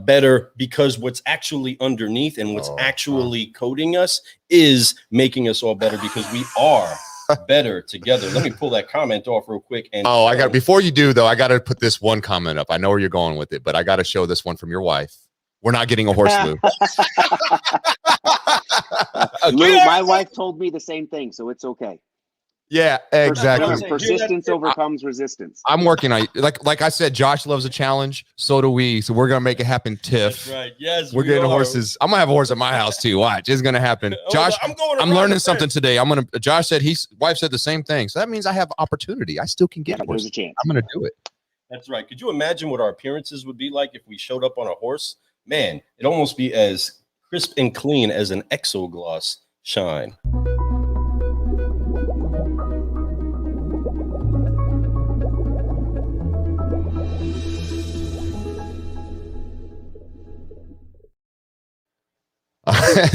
better, because what's actually underneath and what's actually coating us is making us all better, because we are better together. Let me pull that comment off real quick. And before you do though, I got to put this one comment up. I know where you're going with it, but I got to show this one from your wife. We're not getting a horse, Lou. Lou, my wife told me the same thing, so it's okay. Yeah, exactly. Persistence overcomes resistance. I'm working on, like I said, Josh loves a challenge. So do we. So we're gonna make it happen, Tiff. That's right. Yes, we're getting horses. I'm gonna have a horse at my house too. Watch, it's gonna happen. Josh, I'm learning something today. Josh said wife said the same thing. So that means I have opportunity. I still can get a horse. There's a chance. I'm gonna do it. That's right. Could you imagine what our appearances would be like if we showed up on a horse? Man, it'd almost be as crisp and clean as an Exogloss shine.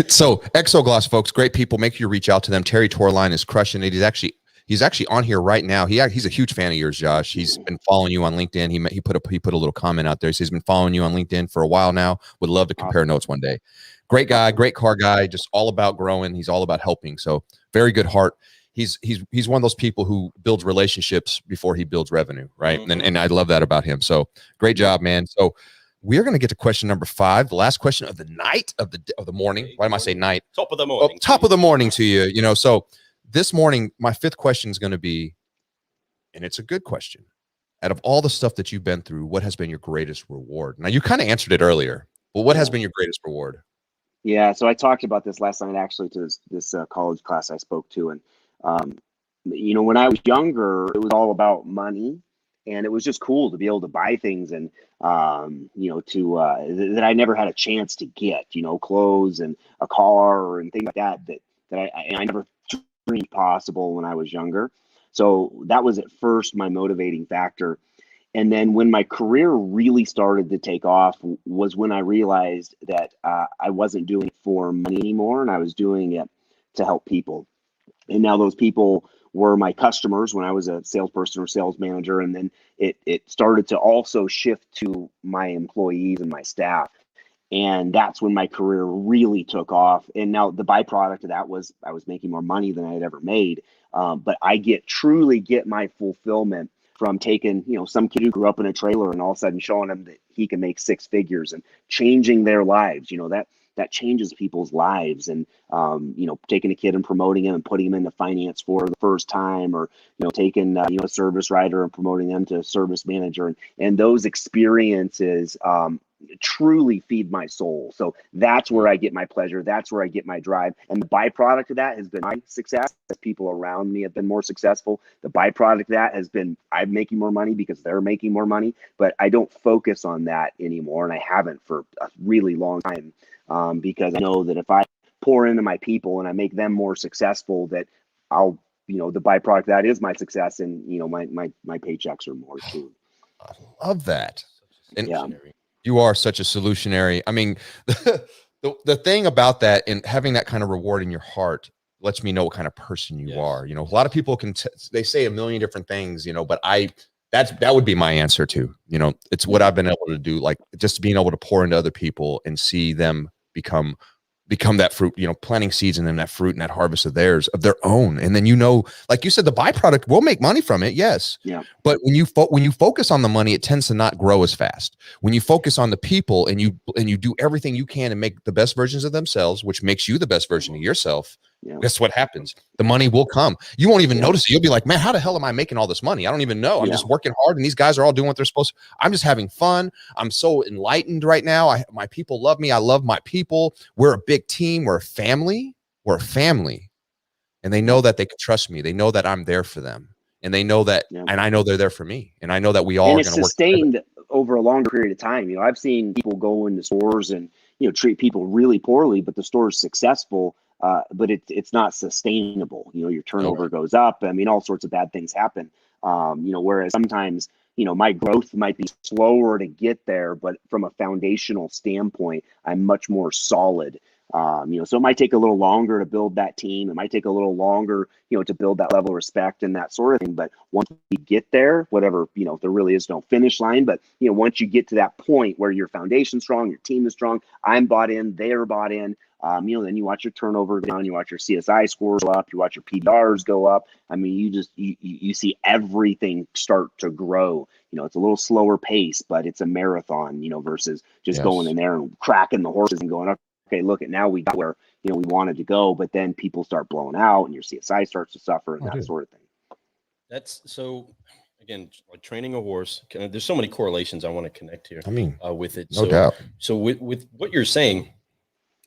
So Exogloss folks, great people. Make sure you reach out to them. Terry Torline is crushing it. He's actually on here right now. He's a huge fan of yours, Josh. He's been following you on LinkedIn. He put a little comment out there. He says he's been following you on LinkedIn for a while now. Would love to compare notes one day. Great guy, great car guy, just all about growing. He's all about helping. So very good heart. He's one of those people who builds relationships before he builds revenue, right? And I love that about him. So great job, man. So we're going to get to question number 5, the last question of the night of the morning. Why am I saying night? Top of the morning. Top of the morning to you. So this morning, my 5th question is going to be, and it's a good question. Out of all the stuff that you've been through, what has been your greatest reward? Now, you kind of answered it earlier, but what has been your greatest reward? Yeah, so I talked about this last night actually to this college class I spoke to, and when I was younger, it was all about money, and it was just cool to be able to buy things and that I never had a chance to get, clothes and a car and things like that I never dreamed possible when I was younger. So that was at first my motivating factor. And then when my career really started to take off was when I realized that I wasn't doing it for money anymore, and I was doing it to help people. And now those people were my customers when I was a salesperson or sales manager. And then it started to also shift to my employees and my staff. And that's when my career really took off. And now the byproduct of that was I was making more money than I had ever made. But I truly get my fulfillment from taking, some kid who grew up in a trailer and all of a sudden showing them that he can make six figures and changing their lives. That changes people's lives. And taking a kid and promoting him and putting him into finance for the first time, or taking a service writer and promoting them to service manager, and those experiences truly feed my soul. So that's where I get my pleasure. That's where I get my drive. And the byproduct of that has been my success, as people around me have been more successful. The byproduct of that has been I'm making more money because they're making more money. But I don't focus on that anymore, and I haven't for a really long time, because I know that if I pour into my people and I make them more successful, that I'll, the byproduct of that is my success, and my paychecks are more too. I love that. And yeah. You are such a solutionary. I mean, the thing about that and having that kind of reward in your heart lets me know what kind of person you are. A lot of people they say a million different things, but that would be my answer too. It's what I've been able to do, like just being able to pour into other people and see them become that fruit, planting seeds and then that fruit and that harvest of their own. And then, like you said, the byproduct will make money from it. Yes. Yeah. But when you focus on the money, it tends to not grow as fast. When you focus on the people and you do everything you can to make the best versions of themselves, which makes you the best version of yourself, guess what happens? The money will come. You won't even notice it. You'll be like, man, how the hell am I making all this money? I don't even know. I'm just working hard and these guys are all doing what they're supposed to. I'm just having fun. I'm so enlightened right now. My people love me. I love my people. We're a big team. We're a family. And they know that they can trust me. They know that I'm there for them. And they know that, and I know they're there for me. And I know that we all are going to work sustained over a longer period of time. I've seen people go into stores and, treat people really poorly, but the store is successful. But it's not sustainable. Your turnover goes up. I mean, all sorts of bad things happen. Whereas sometimes, my growth might be slower to get there, but from a foundational standpoint, I'm much more solid. So it might take a little longer to build that team. It might take a little longer, to build that level of respect and that sort of thing. But once we get there, whatever, there really is no finish line. But, once you get to that point where your foundation's strong, your team is strong, I'm bought in, they're bought in, then you watch your turnover down, you watch your CSI scores go up, you watch your PDRs go up. I mean, you see everything start to grow. It's a little slower pace, but it's a marathon, versus just going in there and cracking the horses and going, okay, look at now we got where, we wanted to go, but then people start blowing out and your CSI starts to suffer and that sort of thing. That's so, again, like training a horse, there's so many correlations I want to connect here with it. No doubt. So with what you're saying,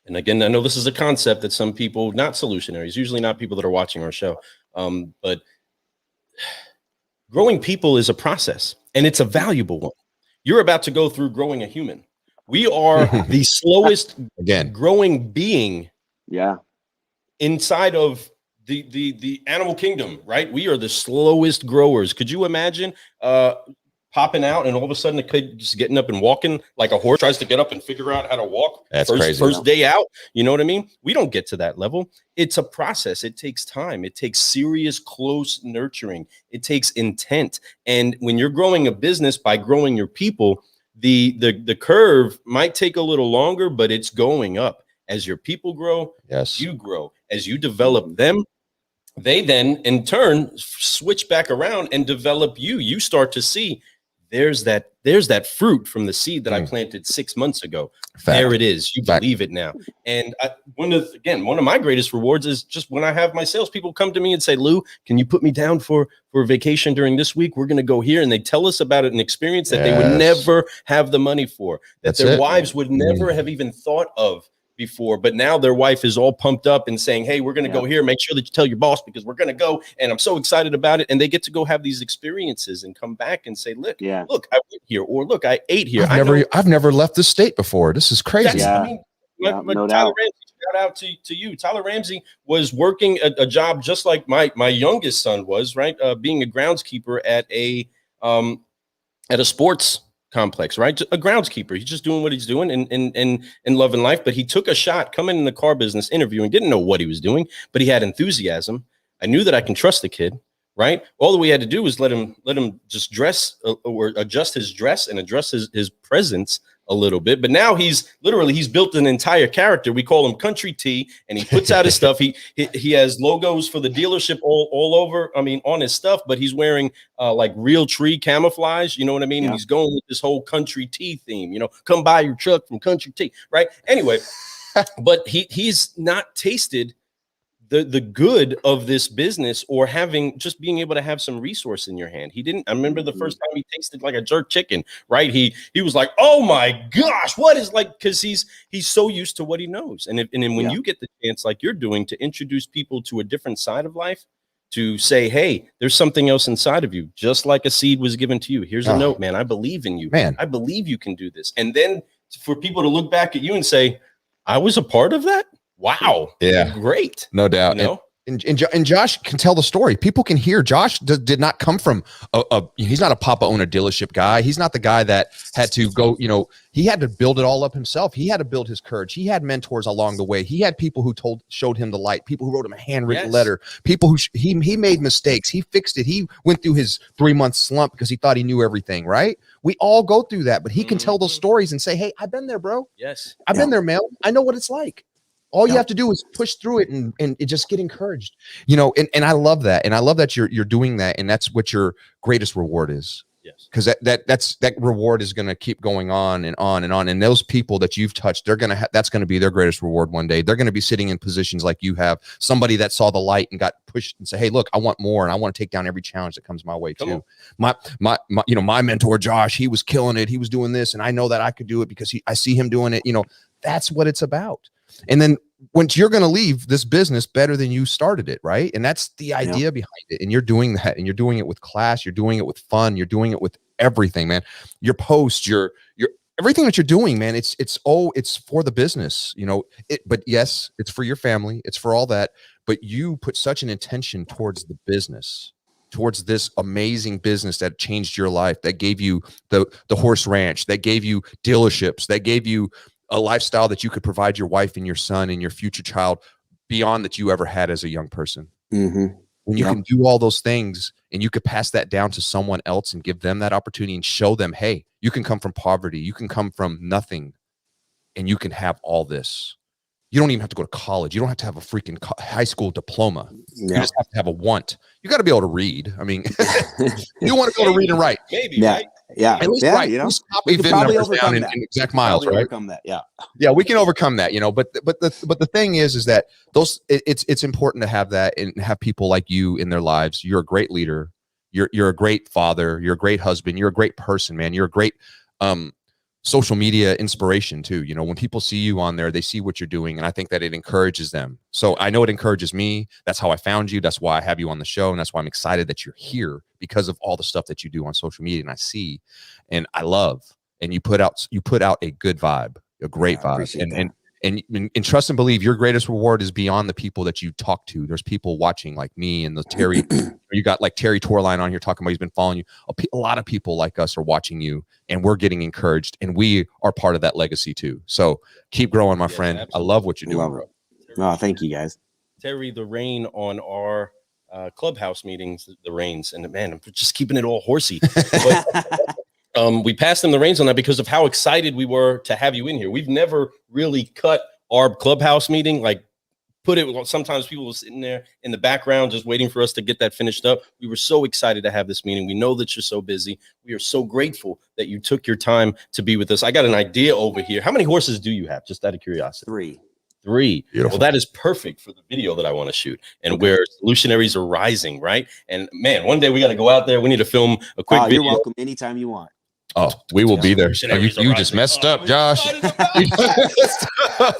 and again, I know this is a concept that some people, not solutionaries, usually not people that are watching our show, but growing people is a process and it's a valuable one. You're about to go through growing a human. We are the slowest growing being inside of the animal kingdom, right? We are the slowest growers. Could you imagine popping out and all of a sudden a kid just getting up and walking like a horse tries to get up and figure out how to walk? That's crazy. First day out, you know what I mean? We don't get to that level. It's a process. It takes time. It takes serious, close nurturing. It takes intent. And when you're growing a business by growing your people, the curve might take a little longer, but it's going up. As your people grow, you grow. As you develop them, they then in turn switch back around and develop you. You start to see there's that fruit from the seed that I planted 6 months ago. There it is. You believe it now. And one of my greatest rewards is just when I have my salespeople come to me and say, Lou, can you put me down for vacation during this week? We're going to go here. And they tell us about an experience that they would never have the money for, that their wives would never have even thought of before, but now their wife is all pumped up and saying, hey, we're going to go here. Make sure that you tell your boss because we're going to go. And I'm so excited about it. And they get to go have these experiences and come back and say, look, look, I went here, or look, I ate here. I've never left the state before. This is crazy. I mean, no Tyler Ramsey, shout out to you. Tyler Ramsey was working a job just like my youngest son was, right? Being a groundskeeper at a sports complex, right? A groundskeeper. He's just doing what he's doing and loving life. But he took a shot coming in the car business interviewing, didn't know what he was doing, but he had enthusiasm. I knew that I can trust the kid, right? All that we had to do was let him just dress or adjust his dress and adjust his presence a little bit. But now he's built an entire character. We call him Country T, and he puts out his stuff. He has logos for the dealership all over, I mean, on his stuff, but he's wearing like real tree camouflage, you know what I mean? And he's going with this whole Country T theme, come buy your truck from Country T, right? Anyway, but he's not tasted the good of this business or just being able to have some resource in your hand. He didn't. I remember the first time he tasted like a jerk chicken, right? He was like, oh my gosh, what is like, because he's so used to what he knows. And then when you get the chance like you're doing to introduce people to a different side of life, to say, hey, there's something else inside of you, just like a seed was given to you. Here's a note, man. I believe in you. Man, I believe you can do this. And then for people to look back at you and say, I was a part of that. Wow. Yeah. Great. No doubt. And Josh can tell the story. People can hear. Josh did not come from he's not a Papa own a dealership guy. He's not the guy that had to go, he had to build it all up himself. He had to build his courage. He had mentors along the way. He had people who showed him the light, people who wrote him a handwritten letter, people who he made mistakes. He fixed it. He went through his 3-month slump because he thought he knew everything, right? We all go through that, but he can tell those stories and say, hey, I've been there, bro. Yes. I've been there, man. I know what it's like. All you have to do is push through it and just get encouraged, and I love that. And I love that you're doing that. And that's what your greatest reward is. Yes. Because that reward is going to keep going on and on and on. And those people that you've touched, that's going to be their greatest reward one day. They're going to be sitting in positions like you have, somebody that saw the light and got pushed and say, hey, look, I want more. And I want to take down every challenge that comes my way too. My mentor, Josh, he was killing it. He was doing this. And I know that I could do it because I see him doing it. That's what it's about. And then once you're going to leave this business better than you started it, right? And that's the idea behind it. And you're doing that, and you're doing it with class, you're doing it with fun, you're doing it with everything, man. Your posts, your everything that you're doing, man. It's for the business, but yes, it's for your family, it's for all that. But you put such an intention towards the business, towards this amazing business that changed your life, that gave you the horse ranch, that gave you dealerships, that gave you a lifestyle that you could provide your wife and your son and your future child beyond that you ever had as a young person. When you can do all those things and you could pass that down to someone else and give them that opportunity and show them, hey, you can come from poverty, you can come from nothing, and you can have all this. You don't even have to go to college. You don't have to have a freaking high school diploma. You just have to have a want. You got to be able to read. I mean, you want to be able to read and write. Maybe, right? Yeah. At least right. We can probably overcome that. In exact miles, right? Overcome that. Yeah, we can overcome that, But the thing is that it's important to have that and have people like you in their lives. You're a great leader. You're a great father. You're a great husband. You're a great person, man. You're a great social media inspiration too. When people see you on there, they see what you're doing, and I think that it encourages them. So I know it encourages me. That's how I found you. That's why I have you on the show, and that's why I'm excited that you're here, because of all the stuff that you do on social media and I see and I love. And you put out a good vibe, a great vibe. And trust and believe your greatest reward is beyond the people that you talk to. There's people watching like me and the Terry. You got like Terry Torline on here talking about he's been following you. A lot of people like us are watching you, and we're getting encouraged, and we are part of that legacy too. So keep growing, my friend. Absolutely. I love what you're doing, bro. Oh, thank you, guys. Terry, the rain on our clubhouse meetings, the reins, and man, I'm just keeping it all horsey. But, we passed him the reins on that because of how excited we were to have you in here. We've never really cut our clubhouse meeting, sometimes people were sitting there in the background just waiting for us to get that finished up. We were so excited to have this meeting. We know that you're so busy. We are so grateful that you took your time to be with us. I got an idea over here. How many horses do you have? Just out of curiosity. 3. Beautiful. Well, that is perfect for the video that I want to shoot, and where solutionaries are rising, right? And man, one day we got to go out there. We need to film a quick video. You're welcome anytime you want. Oh, we will be there. Oh, you just messed up, Josh.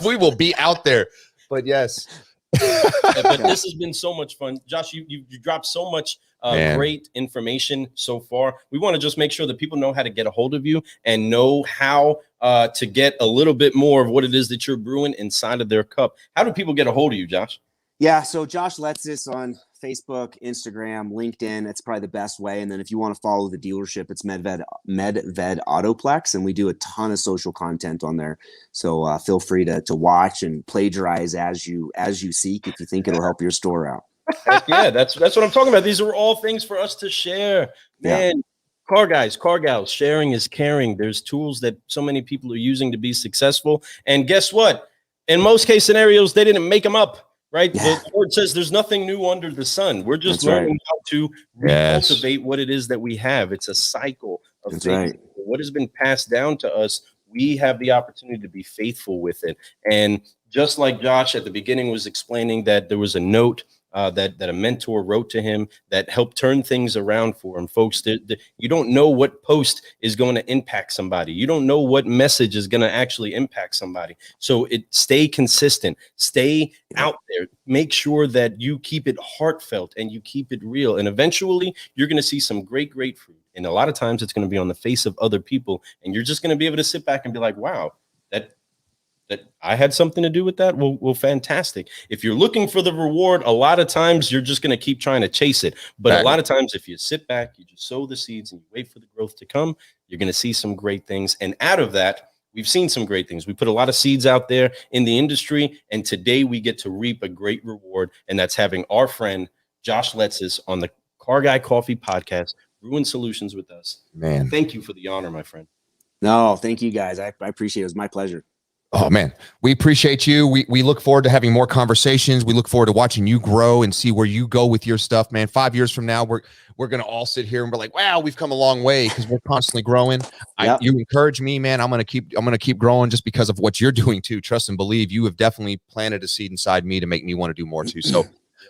We will be out there. But yes. But this has been so much fun. Josh, you dropped so much great information so far. We want to just make sure that people know how to get a hold of you and know how to get a little bit more of what it is that you're brewing inside of their cup. How do people get a hold of you, Josh? Yeah, so Josh Letsis on Facebook, Instagram, LinkedIn. It's probably the best way. And then if you want to follow the dealership, it's Medved Autoplex, and we do a ton of social content on there. So feel free to watch and plagiarize as you seek if you think it'll help your store out. Heck yeah, that's what I'm talking about. These are all things for us to share, man. Car guys, car gals, sharing is caring. There's tools that so many people are using to be successful, and guess what? In most case scenarios, they didn't make them up. Right. Yeah. The word says there's nothing new under the sun. We're just learning how to cultivate what it is that we have. It's a cycle of things. Right. What has been passed down to us, we have the opportunity to be faithful with it. And just like Josh at the beginning was explaining that there was a note that a mentor wrote to him that helped turn things around for him. Folks, you don't know what post is going to impact somebody. You don't know what message is going to actually impact somebody. So stay consistent, stay out there, make sure that you keep it heartfelt and you keep it real. And eventually you're going to see some great fruit. And a lot of times it's going to be on the face of other people. And you're just going to be able to sit back and be like, wow, that I had something to do with that. Well, fantastic. If you're looking for the reward, a lot of times you're just going to keep trying to chase it. But a lot of times, if you sit back, you just sow the seeds and you wait for the growth to come, you're going to see some great things. And out of that, we've seen some great things. We put a lot of seeds out there in the industry, and today we get to reap a great reward. And that's having our friend Josh Letsis on the Car Guy Coffee podcast, Brew Solutions with us. Man, thank you for the honor, my friend. No, thank you guys. I appreciate it. It was my pleasure. Oh man, we appreciate you. We look forward to having more conversations. We look forward to watching you grow and see where you go with your stuff, man. 5 years from now, we're gonna all sit here and we're like, wow, we've come a long way because we're constantly growing. You encourage me, man. I'm gonna keep growing just because of what you're doing too. Trust and believe. You have definitely planted a seed inside me to make me want to do more too. So,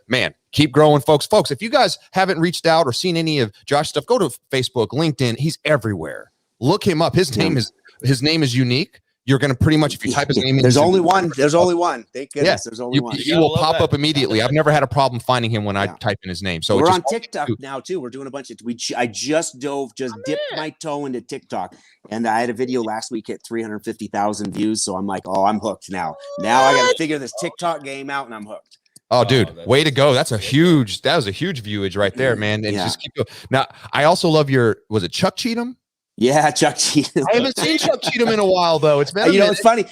man, keep growing, folks. Folks, if you guys haven't reached out or seen any of Josh's stuff, go to Facebook, LinkedIn. He's everywhere. Look him up. His name is unique. You're going to pretty much, if you type his name in. There's only one. Thank goodness. There's only one. He will pop up immediately. I've never had a problem finding him when I type in his name. So we're on TikTok now too. We're doing a bunch of, I just dipped my toe into TikTok, and I had a video last week hit 350,000 views. So I'm like, oh, I'm hooked now. Now I got to figure this TikTok game out and I'm hooked. Oh, dude, way to go. That was a huge viewage right there, man. And just keep going. Now, I also love was it Chuck Cheatham? Yeah, Chuck Cheatham. I haven't seen Chuck Cheatham in a while, though. It's been it's funny.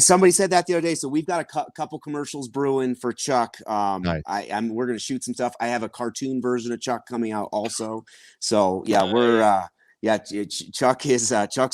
Somebody said that the other day. So we've got a couple commercials brewing for Chuck. Nice. We're gonna shoot some stuff. I have a cartoon version of Chuck coming out also. So Chuck's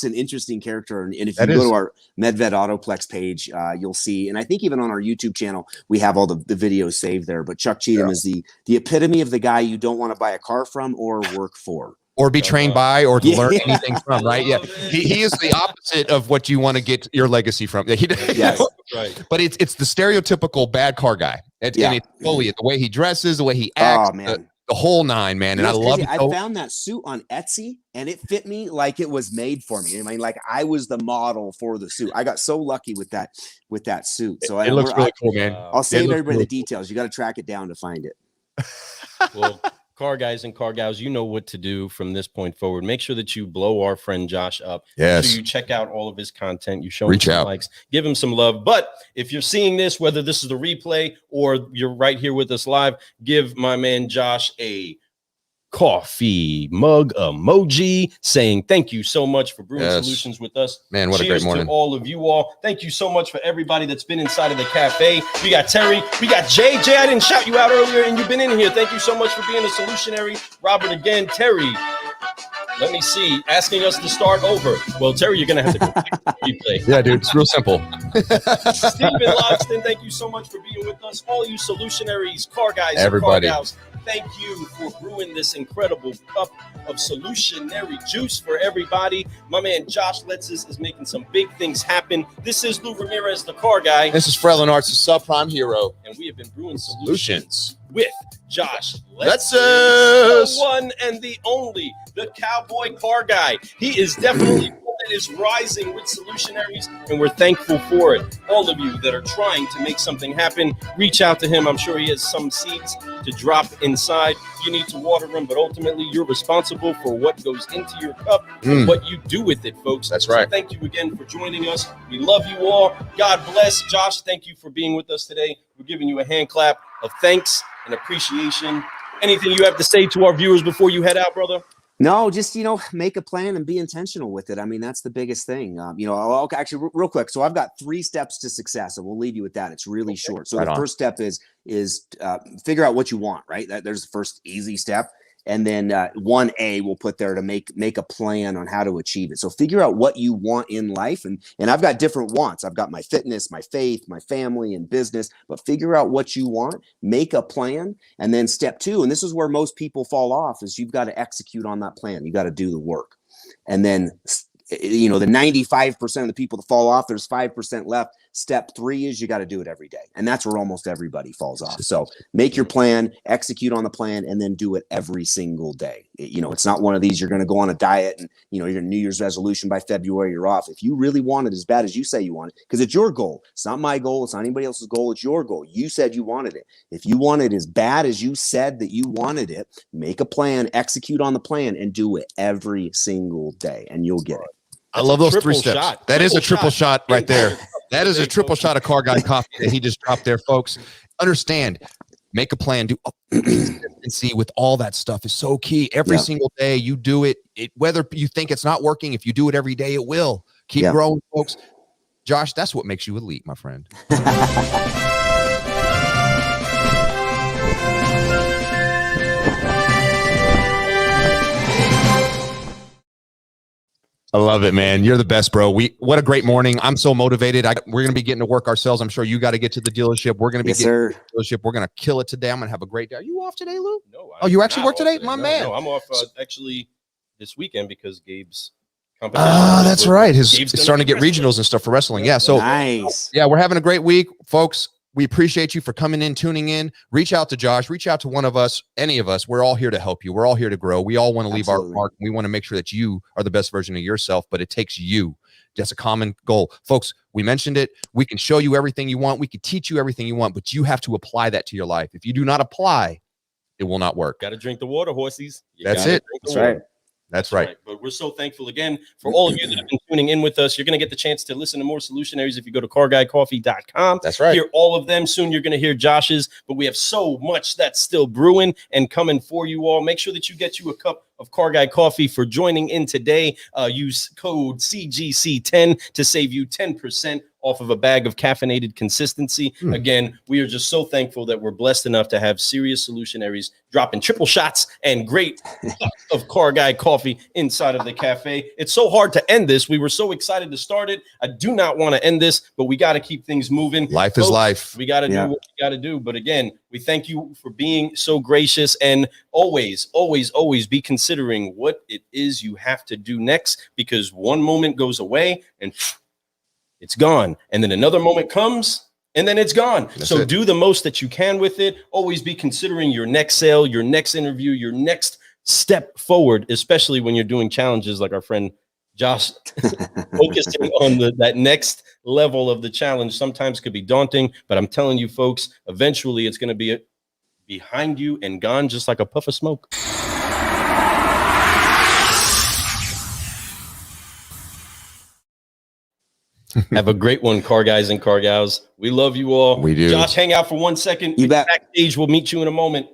an interesting character. And if you go to our Medved Autoplex page, you'll see, and I think even on our YouTube channel, we have all the videos saved there. But Chuck Cheatham is the epitome of the guy you don't want to buy a car from or work for. Or be trained by, or to learn anything from, right? Yeah, he is the opposite of what you want to get your legacy from. Yes, right. But it's the stereotypical bad car guy. And it's fully the way he dresses, the way he acts, the whole nine, man. And I love it. I found that suit on Etsy, and it fit me like it was made for me. I mean, like I was the model for the suit. I got so lucky with that suit. So it looks really cool, man. I'll save everybody the details. You got to track it down to find it. Well, car guys and car gals, you know what to do from this point forward. Make sure that you blow our friend Josh up. Yes. Make sure you check out all of his content. You show him some likes, give him some love. But if you're seeing this, whether this is the replay or you're right here with us live, give my man Josh a coffee mug emoji saying thank you so much for Brewing Solutions with us. Man, what a great morning. To all of you all. Thank you so much for everybody that's been inside of the cafe. We got Terry, we got Jay. Jay, I didn't shout you out earlier and you've been in here. Thank you so much for being a solutionary. Robert again, Terry. Let me see. Asking us to start over. Well, Terry, you're going to have to go back to the replay. Yeah, dude, it's real simple. Stephen Logston, thank you so much for being with us. All you solutionaries, car guys, everybody. And car gals. thank you for brewing this incredible cup of solutionary juice for everybody. My man Josh Letsis is making some big things happen. This is Lou Ramirez, the car guy. This is Frelin Arts, the subprime hero. And we have been brewing solutions with Josh Letsis, Letsis, the one and the only, the cowboy car guy. He is definitely one that is rising with solutionaries, and we're thankful for it. All of you that are trying to make something happen, reach out to him. I'm sure he has some seeds to drop inside. You need to water them, but ultimately you're responsible for what goes into your cup and what you do with it, folks. That's right. So thank you again for joining us. We love you all. God bless. Josh, thank you for being with us today. We're giving you a hand clap of thanks and appreciation. Anything you have to say to our viewers before you head out, brother? No, just, make a plan and be intentional with it. I mean, that's the biggest thing. Actually, real quick. So I've got 3 steps to success, and we'll leave you with that. It's really short. So the first step is figure out what you want, right? There's the first easy step. And then 1A we'll put there to make a plan on how to achieve it. So figure out what you want in life. And I've got different wants. I've got my fitness, my faith, my family, and business. But figure out what you want, make a plan. And then step 2, and this is where most people fall off, is you've got to execute on that plan. You got to do the work. And then, the 95% of the people that fall off, there's 5% left. Step 3 is you got to do it every day. And that's where almost everybody falls off. So make your plan, execute on the plan, and then do it every single day. It's not one of these, you're going to go on a diet and, your New Year's resolution by February, you're off. If you really want it as bad as you say you want it, because it's your goal. It's not my goal. It's not anybody else's goal. It's your goal. You said you wanted it. If you want it as bad as you said that you wanted it, make a plan, execute on the plan, and do it every single day, and you'll get it. I love those 3 steps. That is a triple shot right there. That is a triple shot of Car Guy coffee that he just dropped there, folks. Understand, make a plan. Do consistency with all that stuff is so key. Every single day you do it, whether you think it's not working, if you do it every day, it will. Keep growing, folks. Josh, that's what makes you elite, my friend. I love it, man. You're the best, bro. What a great morning. I'm so motivated. We're going to be getting to work ourselves. I'm sure you got to get to the dealership. We're going to be getting to the dealership. We're going to kill it today. I'm going to have a great day. Are you off today, Lou? No. You actually work today? My man. No, I'm off actually this weekend because Gabe's competition. That's right. He's starting to get regionals and stuff for wrestling. Yeah. So nice. Yeah, we're having a great week, folks. We appreciate you for coming in, tuning in. Reach out to Josh. Reach out to one of us, any of us. We're all here to help you. We're all here to grow. We all want to leave our mark. We want to make sure that you are the best version of yourself, but it takes you. That's a common goal. Folks, we mentioned it. We can show you everything you want. We can teach you everything you want, but you have to apply that to your life. If you do not apply, it will not work. Got to drink the water, horsies. That's it. That's right. That's right. But we're so thankful again for all of you that have been tuning in with us. You're going to get the chance to listen to more solutionaries if you go to carguycoffee.com. That's right. Hear all of them. Soon you're going to hear Josh's, but we have so much that's still brewing and coming for you all. Make sure that you get you a cup of Car Guy Coffee for joining in today. Use code CGC10 to save you 10% off of a bag of caffeinated consistency. Again, we are just so thankful that we're blessed enough to have serious solutionaries dropping triple shots and great cups of Car Guy Coffee inside of the cafe. It's so hard to end this. We were so excited to start it. I do not want to end this, but we got to keep things moving. Life is life. We got to do what we got to do. But again, we thank you for being so gracious, and always, always, always be considering what it is you have to do next, because one moment goes away and it's gone. And then another moment comes and then it's gone. So do the most that you can with it. Always be considering your next sale, your next interview, your next step forward, especially when you're doing challenges like our friend Josh. Focusing on that next level of the challenge sometimes could be daunting, but I'm telling you, folks, eventually it's going to be behind you and gone just like a puff of smoke. Have a great one, car guys and car gals. We love you all. We do. Josh, hang out for 1 second. You bet. Backstage, we'll meet you in a moment.